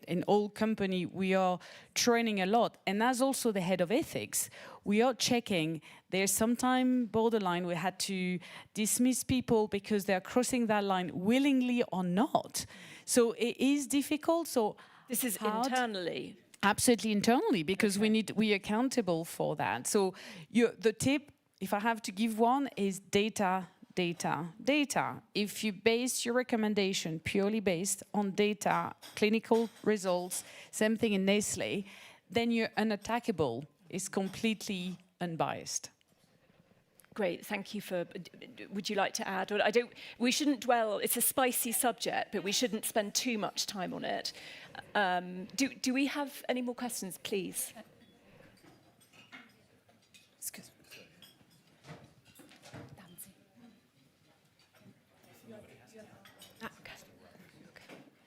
In all company, we are training a lot. And as also the head of ethics, we are checking. There's sometimes borderline we had to dismiss people because they're crossing that line willingly or not. So it is difficult. So this is internally. Absolutely internally, because we are accountable for that. So the tip, if I have to give one, is data. If you base your recommendation purely based on data, clinical results, same thing in Nestle, then you're unattackable. It's completely unbiased. Great, thank you for. Would you like to add? Or we shouldn't dwell. It's a spicy subject, but we shouldn't spend too much time on it. Do we have any more questions, please? Excuse me.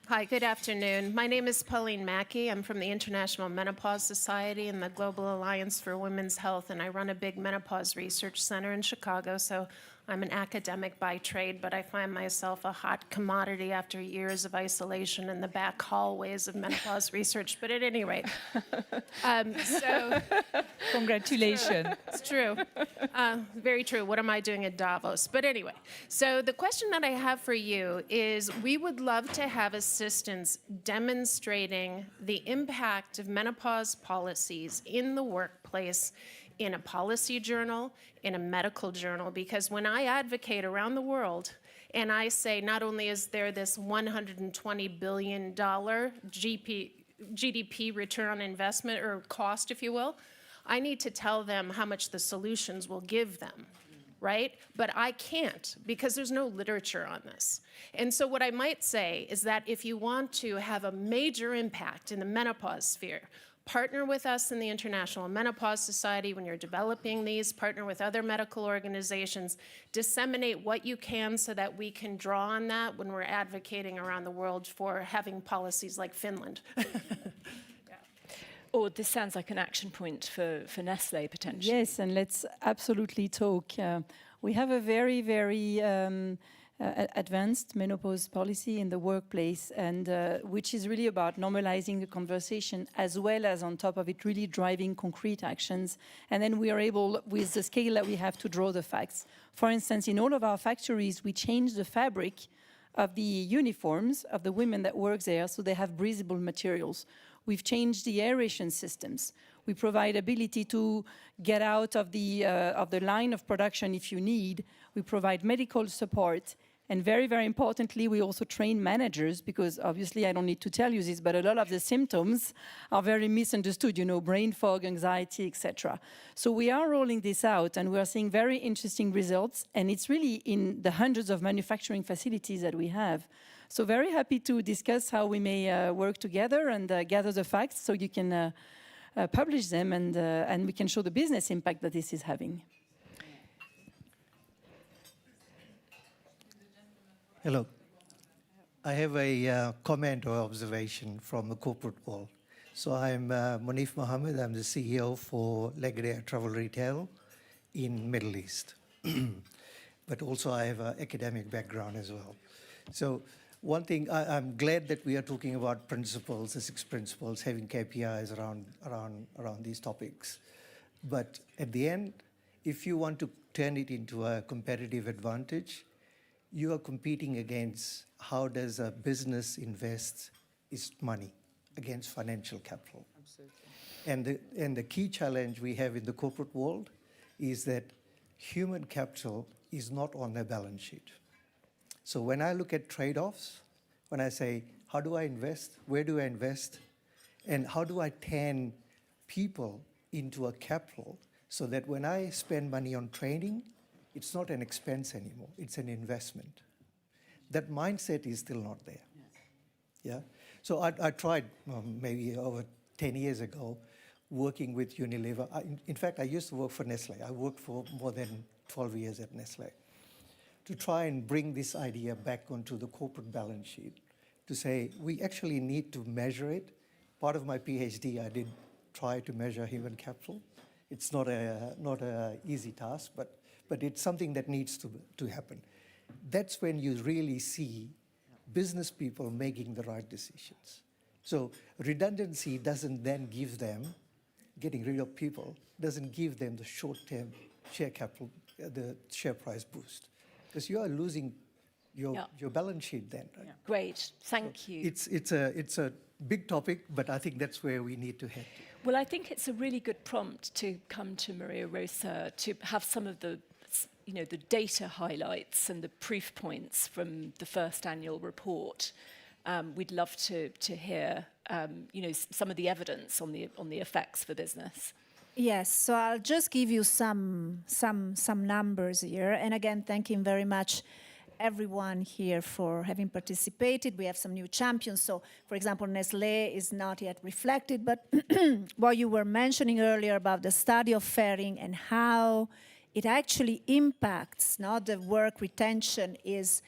Hi, good afternoon. My name is Pauline Mackey. I'm from the International Menopause Society and the Global Alliance for Women's Health, and I run a big menopause research center in Chicago, so I'm an academic by trade, but I find myself a hot commodity after years of isolation in the back hallways of menopause research. But at any rate, so Congratulations. it's true. Very true. What am I doing at Davos? But anyway, so the question that I have for you is, we would love to have assistance demonstrating the impact of menopause policies in the workplace, in a policy journal, in a medical journal, because when I advocate around the world and I say not only is there this $120 billion GDP return on investment, or cost, if you will, I need to tell them how much the solutions will give them, right? But I can't, because there's no literature on this. And so what I might say is that if you want to have a major impact in the menopause sphere, partner with us in the International Menopause Society when you're developing these, partner with other medical organizations, disseminate what you can so that we can draw on that when we're advocating around the world for having policies like Finland. Or this sounds like an action point for Nestlé, potentially. Yes, and let's absolutely talk. We have a very, very advanced menopause policy in the workplace, and which is really about normalizing the conversation, as well as on top of it really driving concrete actions. And then we are able, with the scale that we have, to draw the facts. For instance, in all of our factories, we changed the fabric of the uniforms of the women that work there, so they have breathable materials. We've changed the aeration systems. We provide ability to get out of the line of production if you need. We provide medical support. And very, very importantly, we also train managers, because obviously I don't need to tell you this, but a lot of the symptoms are very misunderstood, you know, brain fog, anxiety, etc. So we are rolling this out, and we are seeing very interesting results, and it's really in the hundreds of manufacturing facilities that we have. So very happy to discuss how we may work together and gather the facts so you can publish them, and we can show the business impact that this is having. Hello. I have a comment or observation from the corporate world. So I'm Munif Mohammed. I'm the CEO for Lagardère Travel Retail in Middle East. But also I have an academic background as well. So one thing, I'm glad that we are talking about principles, the 6 principles, having KPIs around these topics. But at the end, if you want to turn it into a competitive advantage, you are competing against how does a business invest its money against financial capital. Absolutely. And the key challenge we have in the corporate world is that human capital is not on their balance sheet. So when I look at trade-offs, when I say, how do I invest, where do I invest, and how do I turn people into a capital so that when I spend money on training, it's not an expense anymore, it's an investment. That mindset is still not there. Yeah. So I tried maybe over 10 years ago working with Unilever. In fact, I used to work for Nestlé. I worked for more than 12 years at Nestlé to try and bring this idea back onto the corporate balance sheet, to say we actually need to measure it. Part of my PhD, I did try to measure human capital. It's not a easy task, but it's something that needs to happen. That's when you really see business people making the right decisions. So redundancy doesn't then give them, getting rid of people, doesn't give them the short-term share capital, the share price boost. Because you are losing your balance sheet then. Right? Yeah. Great, thank you. It's a big topic, but I think that's where we need to head to. Well, I think it's a really good prompt to come to Maria Rosa to have some of the, you know, the data highlights and the proof points from the first annual report. We'd love to hear, you know, some of the evidence on the effects for business. Yes, so I'll just give you some numbers here, and again, thanking very much everyone here for having participated. We have some new champions. So, for example, Nestlé is not yet reflected, but what you were mentioning earlier about the study of faring and how it actually impacts, the work retention is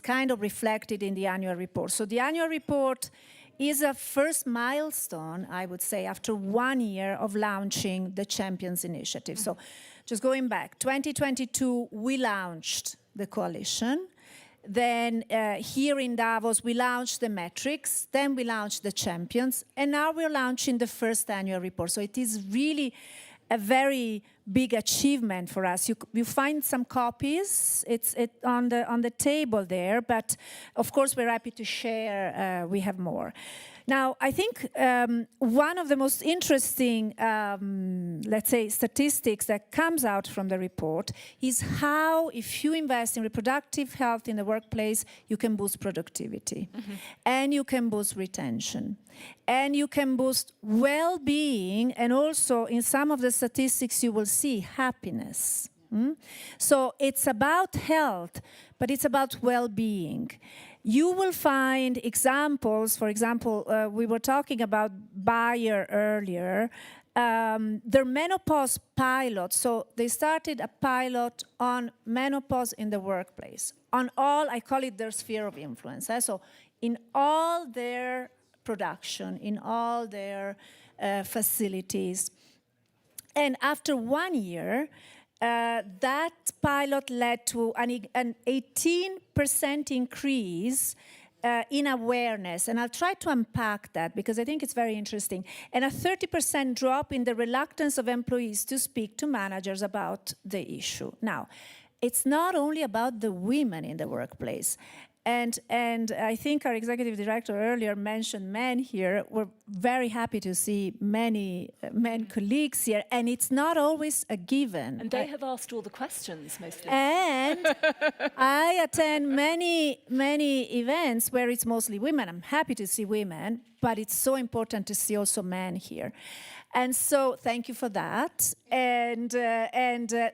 kind of reflected in the annual report. So the annual report is a first milestone, I would say, after 1 year of launching the Champions Initiative. So just going back, 2022, we launched the coalition. Then here in Davos, we launched the metrics, then we launched the champions, and now we're launching the first annual report. So it is really a very big achievement for us. You find some copies, it's on the table there, but of course we're happy to share, we have more. Now, I think one of the most interesting, let's say, statistics that comes out from the report is how, if you invest in reproductive health in the workplace, you can boost productivity, and you can boost retention, and you can boost well-being, and also in some of the statistics you will see happiness. So it's about health, but it's about well-being. You will find examples, for example, we were talking about Bayer earlier, their menopause pilot. So they started a pilot on menopause in the workplace, on all, I call it their sphere of influence. So in all their production, in all their facilities. And after 1 year, that pilot led to an 18% increase in awareness. And I'll try to unpack that because I think it's very interesting. And a 30% drop in the reluctance of employees to speak to managers about the issue. Now, it's not only about the women in the workplace. And I think our executive director earlier mentioned men here. We're very happy to see many men colleagues here, and it's not always a given. And they have asked all the questions, mostly. And I attend many events where it's mostly women. I'm happy to see women, but it's so important to see also men here. And so thank you for that. And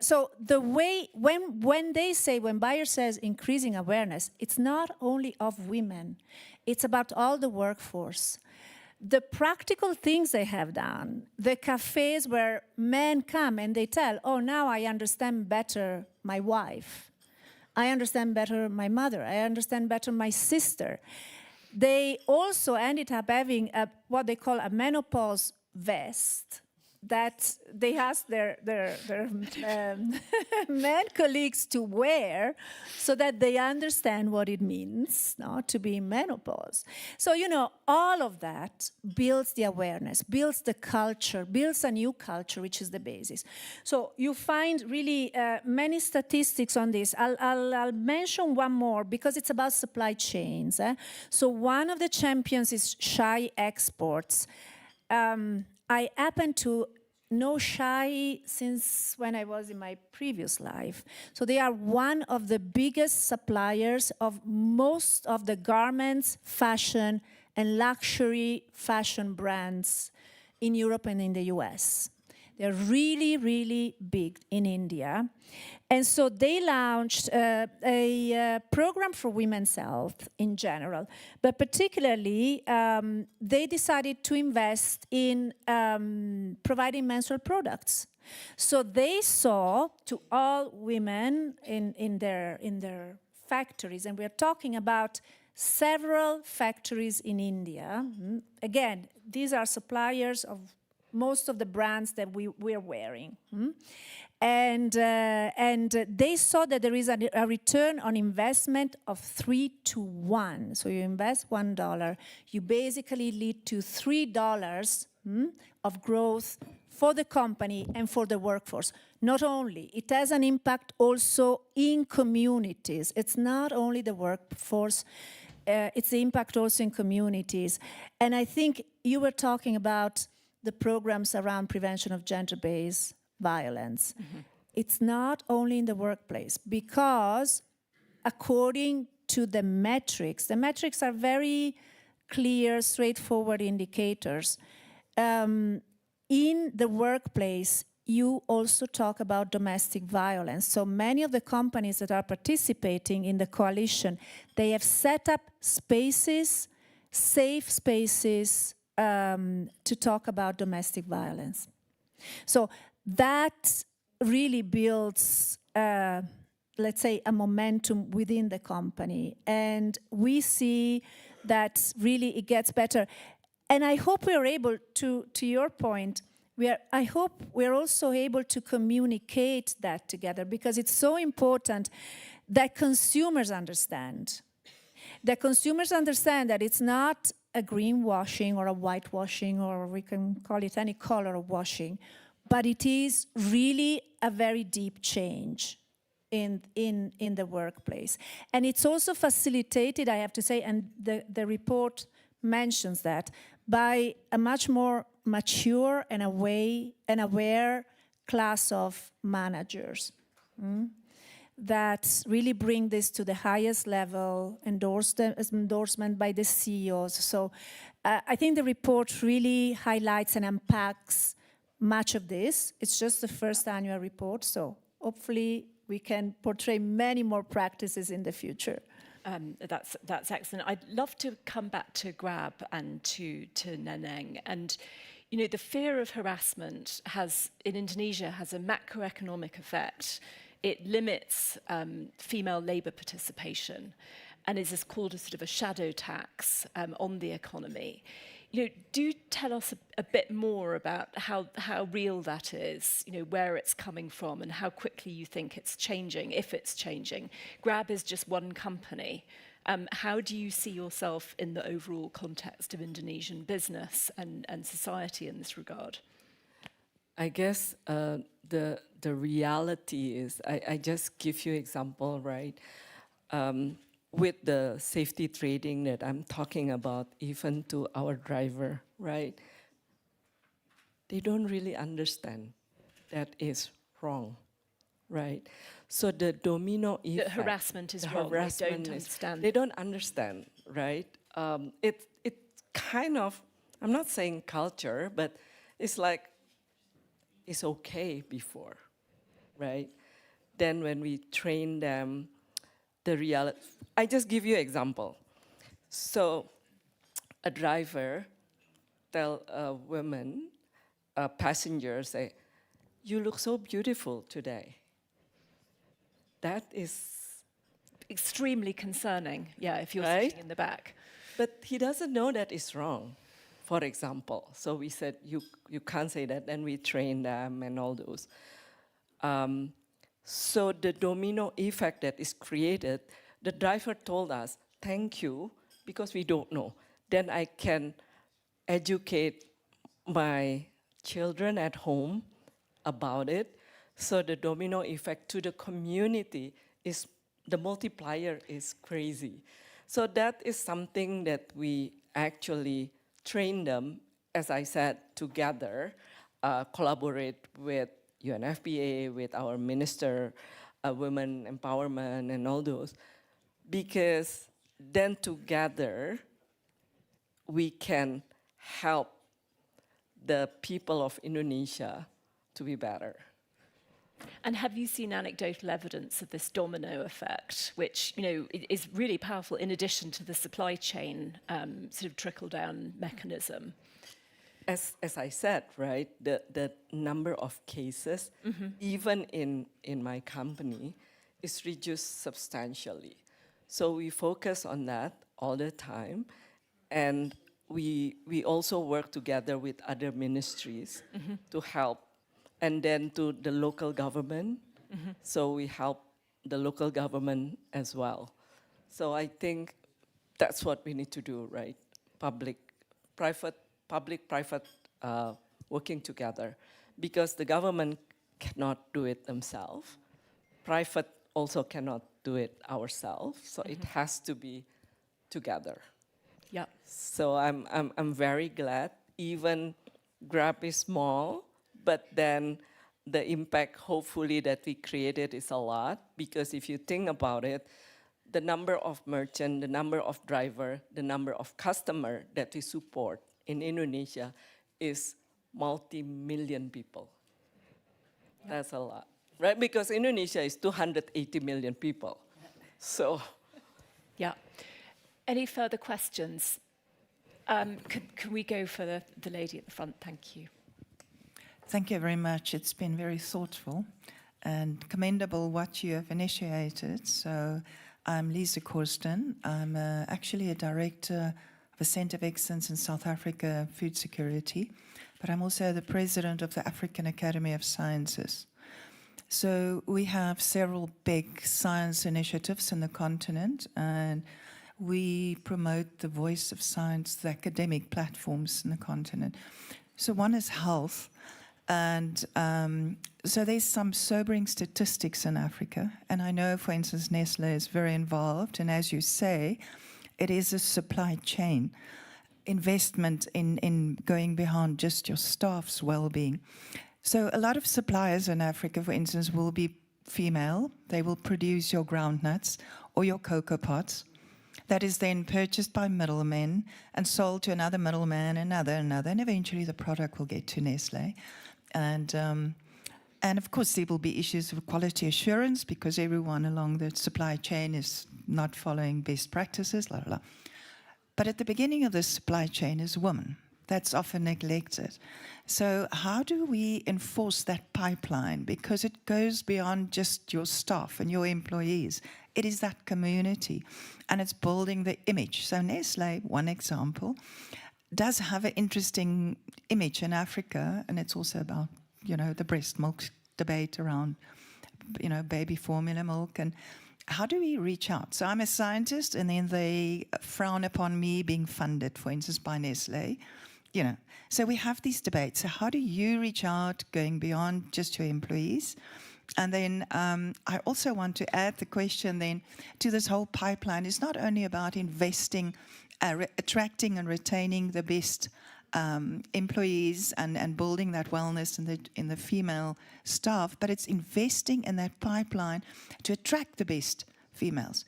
so the way, when they say, when Bayer says increasing awareness, it's not only of women. It's about all the workforce. The practical things they have done, the cafes where men come and they tell, oh, now I understand better my wife. I understand better my mother. I understand better my sister. They also ended up having what they call a menopause vest that they ask their men colleagues to wear so that they understand what it means to be in menopause. So, you know, all of that builds the awareness, builds the culture, builds a new culture, which is the basis. So you find really many statistics on this. I'll mention one more because it's about supply chains. So one of the champions is Shy Exports. I happen to know Shy since when I was in my previous life. So they are one of the biggest suppliers of most of the garments, fashion, and luxury fashion brands in Europe and in the US. They're really, really big in India. And so they launched a program for women's health in general, but particularly they decided to invest in providing menstrual products. So they saw to all women in their factories, and we're talking about several factories in India. Again, these are suppliers of most of the brands that we're wearing. And they saw that there is a return on investment of 3 to 1. So you invest $1, you basically lead to $3 of growth for the company and for the workforce. Not only, it has an impact also in communities. It's not only the workforce, it's the impact also in communities. And I think you were talking about the programs around prevention of gender-based violence. It's not only in the workplace, because according to the metrics are very clear, straightforward indicators. In the workplace, you also talk about domestic violence. So many of the companies that are participating in the coalition, they have set up spaces, safe spaces, to talk about domestic violence. So that really builds, let's say, a momentum within the company. And we see that really it gets better. And I hope we're able to your point, I hope we're also able to communicate that together, because it's so important that consumers understand. That consumers understand that it's not a greenwashing or a whitewashing, or we can call it any color of washing, but it is really a very deep change in the workplace. And it's also facilitated, I have to say, and the report mentions that, by a much more mature and aware class of managers that really bring this to the highest level, endorsement by the CEOs. So I think the report really highlights and unpacks much of this. It's just the first annual report, so hopefully we can portray many more practices in the future. That's excellent. I'd love to come back to Grab and to Neneng. And you know, the fear of harassment in Indonesia has a macroeconomic effect. It limits female labour participation, and is called a sort of a shadow tax on the economy. You know, do tell us a bit more about how real that is, you know, where it's coming from and how quickly you think it's changing, if it's changing. Grab is just one company. How do you see yourself in the overall context of Indonesian business and society in this regard? I guess the reality is, I just give you example, right? With the safety trading that I'm talking about, even to our driver, right? They don't really understand that is wrong, right? So the domino effect. The harassment is wrong. They don't understand. They don't understand, right? It kind of, I'm not saying culture, but it's like, it's okay before, right? Then when we train them, the reality, I just give you an example. So a driver tell a woman, a passenger, say, "You look so beautiful today." That is extremely concerning, yeah, if you're right? sitting in the back. But he doesn't know that it's wrong, for example. So we said, you can't say that, and we train them and all those. So the domino effect that is created, the driver told us, thank you, because we don't know. Then I can educate my children at home about it. So the domino effect to the community is, the multiplier is crazy. So that is something that we actually train them, as I said, together, collaborate with UNFPA, with our Minister of Women Empowerment and all those, because then together we can help the people of Indonesia to be better. And have you seen anecdotal evidence of this domino effect, which, you know, is really powerful in addition to the supply chain sort of trickle-down mechanism? As I said, right, the number of cases, even in my company, is reduced substantially. So we focus on that all the time, and we also work together with other ministries to help, and then to the local government. So we help the local government as well. So I think that's what we need to do, right? Public-private working together, because the government cannot do it themselves. Private also cannot do it ourselves, so it has to be together. Yeah. So I'm very glad. Even Grab is small, but then the impact, hopefully, that we created is a lot, because if you think about it, the number of merchant, the number of driver, the number of customer that we support in Indonesia is multi-million people. That's a lot, right? Because Indonesia is 280 million people. So. Yeah. Any further questions? Can we go for the lady at the front? Thank you. Thank you very much. It's been very thoughtful and commendable what you have initiated. So I'm Lisa Corsten. I'm actually a director of a Centre of Excellence in South Africa Food Security, but I'm also the president of the African Academy of Sciences. So we have several big science initiatives in the continent, and we promote the voice of science, the academic platforms in the continent. So one is health, and so there's some sobering statistics in Africa, and I know, for instance, Nestlé is very involved, and as you say, it is a supply chain investment in going beyond just your staff's well-being. So a lot of suppliers in Africa, for instance, will be female. They will produce your groundnuts or your cocoa pods. That is then purchased by middlemen and sold to another middleman, another, and eventually the product will get to Nestlé. And of course, there will be issues of quality assurance because everyone along the supply chain is not following best practices, blah, blah, blah. But at the beginning of the supply chain is a woman. That's often neglected. So how do we enforce that pipeline? Because it goes beyond just your staff and your employees. It is that community, and it's building the image. So Nestlé, one example, does have an interesting image in Africa, and it's also about, you know, the breast milk debate around, you know, baby formula milk, and how do we reach out? So I'm a scientist, and then they frown upon me being funded, for instance, by Nestlé. You know, so we have these debates. So how do you reach out, going beyond just your employees? And then I also want to add the question then to this whole pipeline. It's not only about investing, attracting and retaining the best employees and building that wellness in the female staff, but it's investing in that pipeline to attract the best females.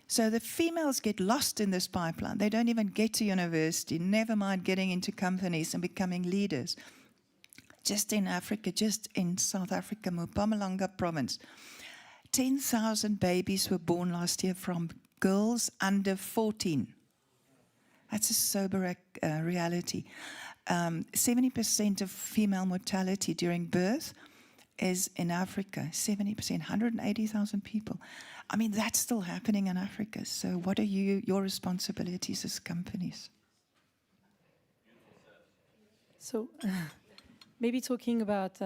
So the females get lost in this pipeline. They don't even get to university, never mind getting into companies and becoming leaders. Just in Africa, just in South Africa, Mpumalanga province, 10,000 babies were born last year from girls under 14. That's a sober reality. 70% of female mortality during birth is in Africa, 70%, 180,000 people. I mean, that's still happening in Africa. So what are your responsibilities as companies? So maybe talking about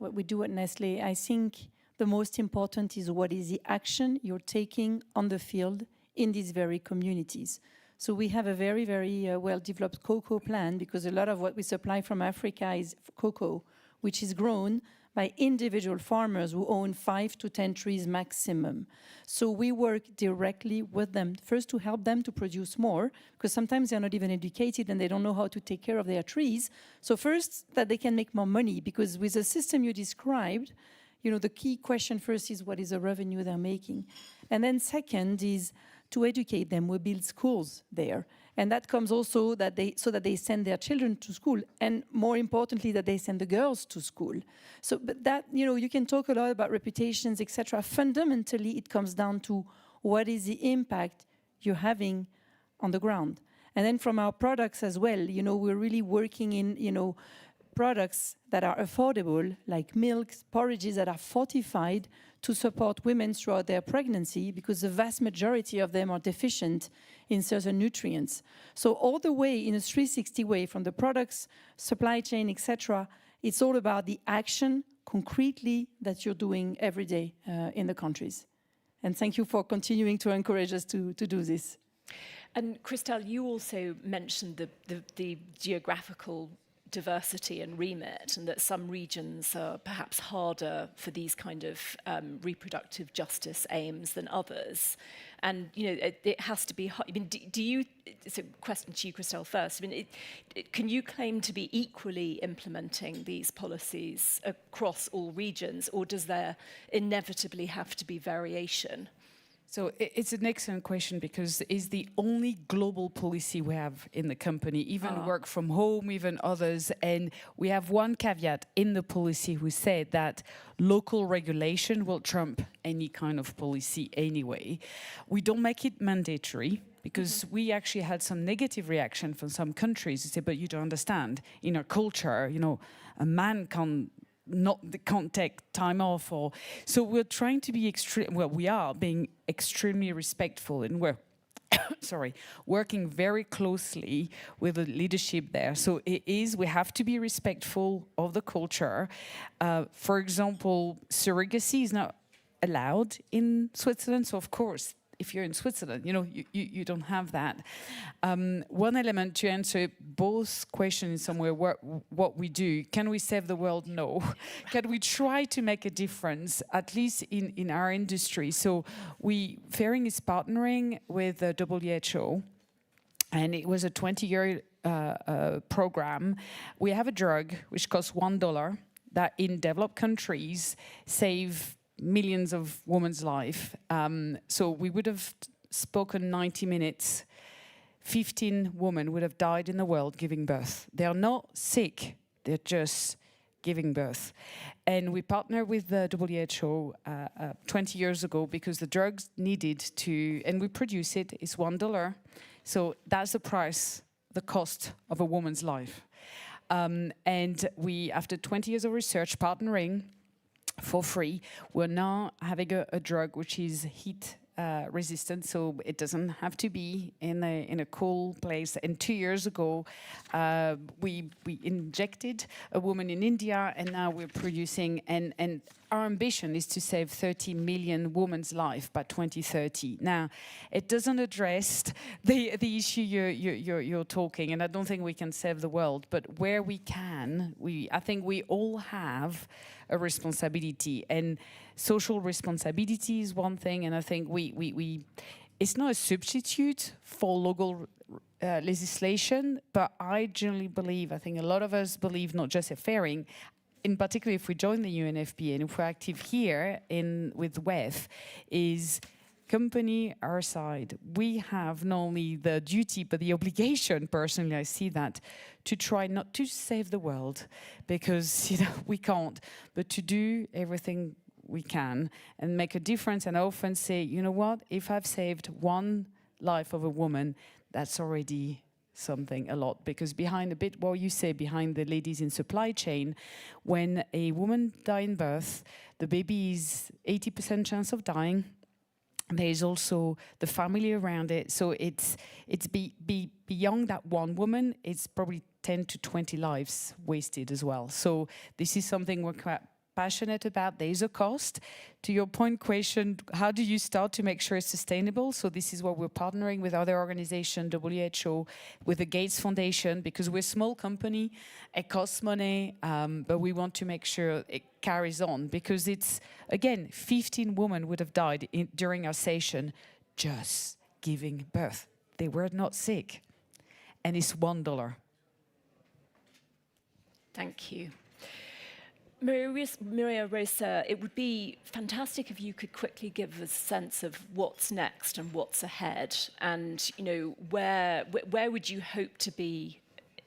what we do at Nestlé, I think the most important is what is the action you're taking on the field in these very communities. So we have a very, very well-developed cocoa plan, because a lot of what we supply from Africa is cocoa, which is grown by individual farmers who own 5 to 10 trees maximum. So we work directly with them, first to help them to produce more, because sometimes they're not even educated and they don't know how to take care of their trees. So first, that they can make more money, because with the system you described, you know, the key question first is what is the revenue they're making? And then second is to educate them. We build schools there. And that comes also so that they send their children to school, and more importantly, that they send the girls to school. So, but that, you know, you can talk a lot about reputations, etc. Fundamentally, it comes down to what is the impact you're having on the ground. And then from our products as well, you know, we're really working in, you know, products that are affordable, like milks, porridges that are fortified to support women throughout their pregnancy, because the vast majority of them are deficient in certain nutrients. So all the way in a 360 way, from the products, supply chain, etc., it's all about the action concretely that you're doing every day in the countries. And thank you for continuing to encourage us to do this. And Christelle, you also mentioned the geographical diversity and remit, and that some regions are perhaps harder for these kind of reproductive justice aims than others. And, you know, it has to be, I mean, do you, it's a question to you, Christelle, first. I mean, can you claim to be equally implementing these policies across all regions, or does there inevitably have to be variation? So it's an excellent question, because it's the only global policy we have in the company, even work from home, even others. And we have one caveat in the policy who said that local regulation will trump any kind of policy anyway. We don't make it mandatory, because we actually had some negative reaction from some countries who say, but you don't understand, in our culture, you know, a man can't they can't take time off, or so we're trying to be we are being extremely respectful, and we're working very closely with the leadership there. So we have to be respectful of the culture. For example, surrogacy is not allowed in Switzerland, so of course, if you're in Switzerland, you don't have that. One element to answer both questions somewhere, what we do, can we save the world? No. Can we try to make a difference, at least in our industry? So Fairing is partnering with the WHO, and it was a 20-year program. We have a drug which costs $1 that in developed countries save millions of women's life. So we would have spoken 90 minutes. 15 women would have died in the world giving birth. They are not sick, they're just giving birth. And we partnered with the WHO 20 years ago because the drugs needed to, and we produce it, it's $1. So that's the price, the cost of a woman's life. And we, after 20 years of research, partnering, for free, we're now having a drug which is heat resistant, so it doesn't have to be in a cool place. And 2 years ago, we injected a woman in India, and now we're producing. And our ambition is to save 30 million women's life by 2030. Now, it doesn't address the issue you're talking, and I don't think we can save the world. But where we can, I think we all have a responsibility, and social responsibility is one thing, and I think it's not a substitute for local legislation, but I generally believe, I think a lot of us believe, not just at Fairing, in particular if we join the UNFPA and if we're active here with WEF, is company our side. We have not only the duty, but the obligation, personally I see that, to try not to save the world, because we can't, but to do everything we can and make a difference. And I often say, you know what, if I've saved one life of a woman, that's already something, a lot, because behind behind the ladies in supply chain, when a woman dies in birth, the baby is 80% chance of dying. There is also the family around it, so it's beyond that one woman, it's probably 10 to 20 lives wasted as well. So this is something we're quite passionate about. There is a cost. To your point question, how do you start to make sure it's sustainable? So this is what we're partnering with other organizations, WHO, with the Gates Foundation, because we're a small company, it costs money, but we want to make sure it carries on, because it's, again, 15 women would have died during our session just giving birth. They were not sick. And it's $1. Thank you. Maria Rosa, it would be fantastic if you could quickly give us a sense of what's next and what's ahead, and where would you hope to be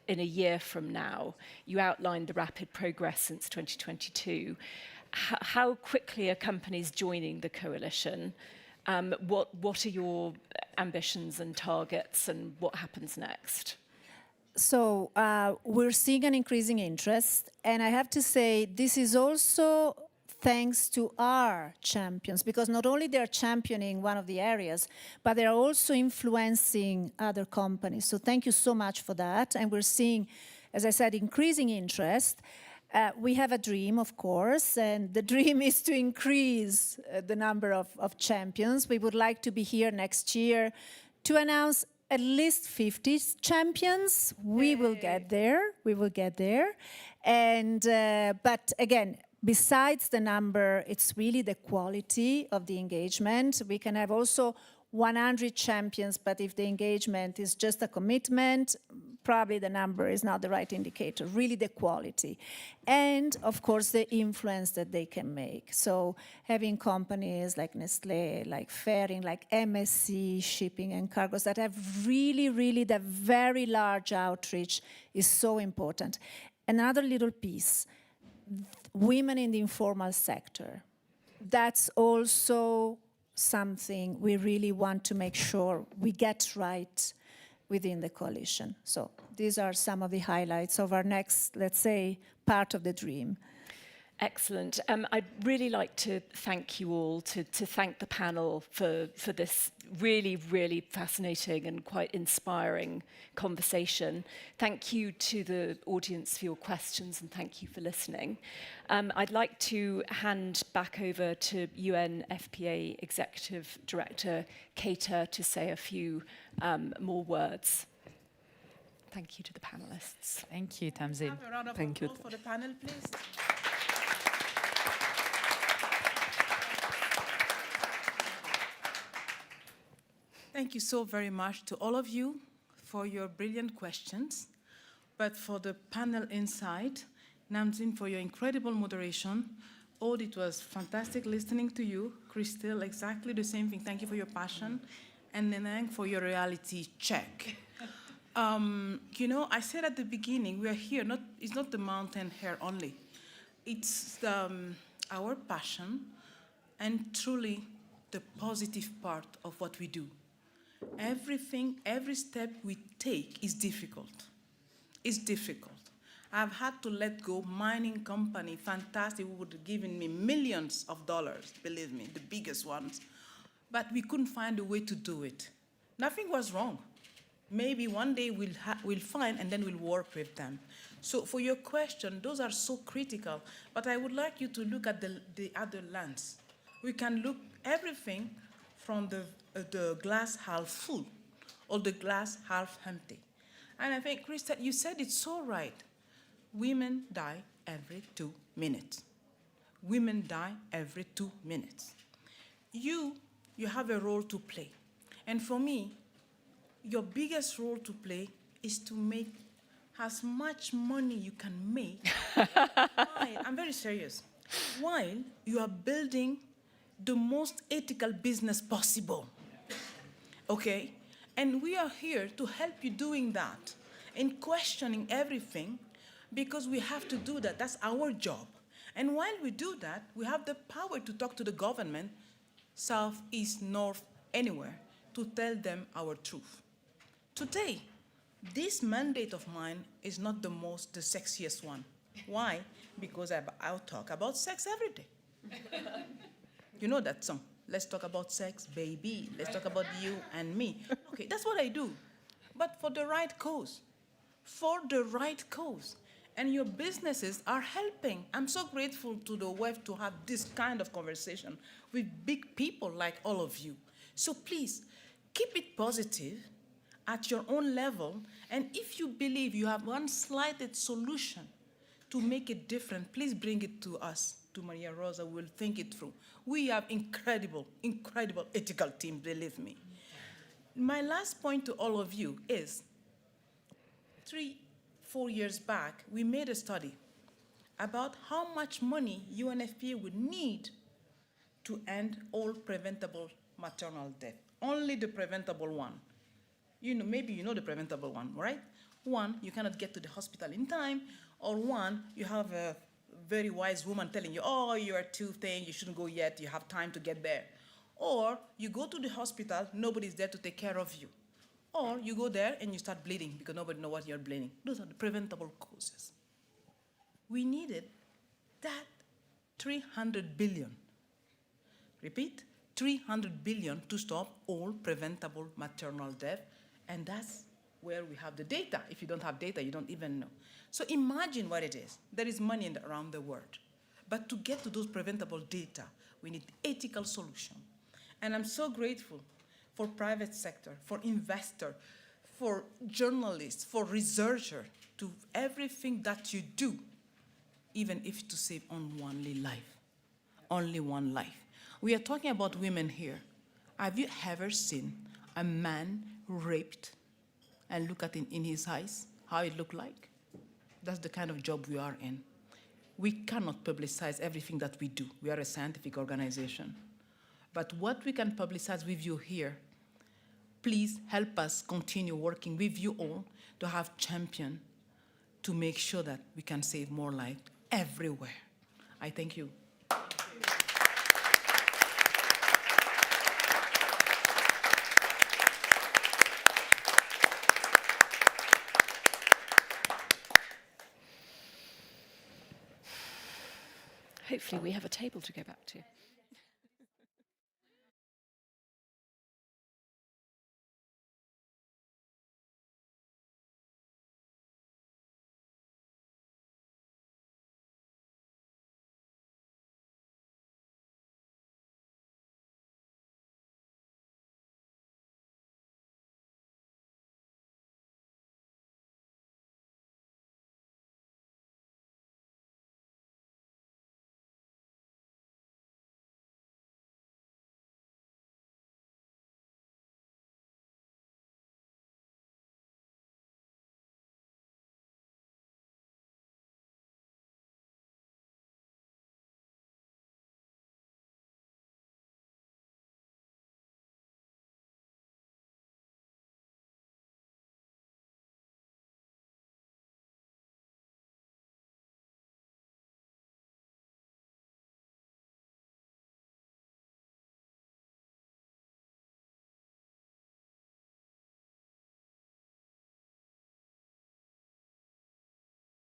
in a year from now? You outlined the rapid progress since 2022. How quickly are companies joining the coalition? What are your ambitions and targets, and what happens next? So we're seeing an increasing interest, and I have to say this is also thanks to our champions, because not only they're championing one of the areas, but they're also influencing other companies. So thank you so much for that. And we're seeing, as I said, increasing interest. We have a dream, of course, and the dream is to increase the number of champions. We would like to be here next year to announce at least 50 champions. We will get there. We will get there. And but again, besides the number, it's really the quality of the engagement. We can have also 100 champions, but if the engagement is just a commitment, probably the number is not the right indicator, really the quality. And of course, the influence that they can make. So having companies like Nestlé, like Fairing, like MSC, shipping and cargos that have really the very large outreach is so important. Another little piece, women in the informal sector. That's also something we really want to make sure we get right within the coalition. So these are some of the highlights of our next, let's say, part of the dream. Excellent. I'd really like to thank you all, to thank the panel for this really, really fascinating and quite inspiring conversation. Thank you to the audience for your questions, and thank you for listening. I'd like to hand back over to UNFPA Executive Director Keita to say a few more words. Thank you to the panelists. Thank you, Tamzin. Have a round of Thank you. applause for the panel, please. Thank you so very much to all of you for your brilliant questions, but for the panel insight, Namzin, for your incredible moderation. Aude, it was fantastic listening to you. Christelle, exactly the same thing. Thank you for your passion. And Neneng, for your reality check. You know, I said at the beginning, we are here, it's not the mountain here only. It's our passion and truly the positive part of what we do. Everything, every step we take is difficult. It's difficult. I've had to let go mining company, fantastic, who would have given me millions of dollars, believe me, the biggest ones. But we couldn't find a way to do it. Nothing was wrong. Maybe one day we'll find and then we'll work with them. So for your question, those are so critical, but I would like you to look at the other lens. We can look everything from the glass half full or the glass half empty. And I think, Krista, you said it so right. Women die every 2 minutes. Women die every 2 minutes. You have a role to play. And for me, your biggest role to play is to make as much money you can make. I'm very serious. While you are building the most ethical business possible. Okay? And we are here to help you doing that and questioning everything, because we have to do that. That's our job. And while we do that, we have the power to talk to the government, south, east, north, anywhere, to tell them our truth. Today, this mandate of mine is not the sexiest one. Why? Because I'll talk about sex every day. You know that song? Let's talk about sex, baby. Let's talk about you and me. Okay, that's what I do. But for the right cause. For the right cause. And your businesses are helping. I'm so grateful to the WEF to have this kind of conversation with big people like all of you. So please, keep it positive at your own level. And if you believe you have one slight solution to make it different, please bring it to us, to Maria Rosa. We'll think it through. We have incredible, incredible ethical team, believe me. My last point to all of you is 3-4 years back, we made a study about how much money UNFPA would need to end all preventable maternal death. Only the preventable one. You know, maybe you know the preventable one, right? One, you cannot get to the hospital in time, or one, you have a very wise woman telling you, oh, you are too thin, you shouldn't go yet, you have time to get there. Or you go to the hospital, nobody's there to take care of you. Or you go there and you start bleeding because nobody knows what you're bleeding. Those are the preventable causes. We needed that 300 billion. Repeat, 300 billion to stop all preventable maternal death, and that's where we have the data. If you don't have data, you don't even know. So imagine what it is. There is money around the world. But to get to those preventable data, we need ethical solution. And I'm so grateful for private sector, for investor, for journalists, for researcher, to everything that you do, even if to save only life. Only one life. We are talking about women here. Have you ever seen a man raped and look at it in his eyes, how it looked like? That's the kind of job we are in. We cannot publicize everything that we do. We are a scientific organization. But what we can publicize with you here, please help us continue working with you all to have champion to make sure that we can save more lives everywhere. I thank you. hopefully we have a table to go back to.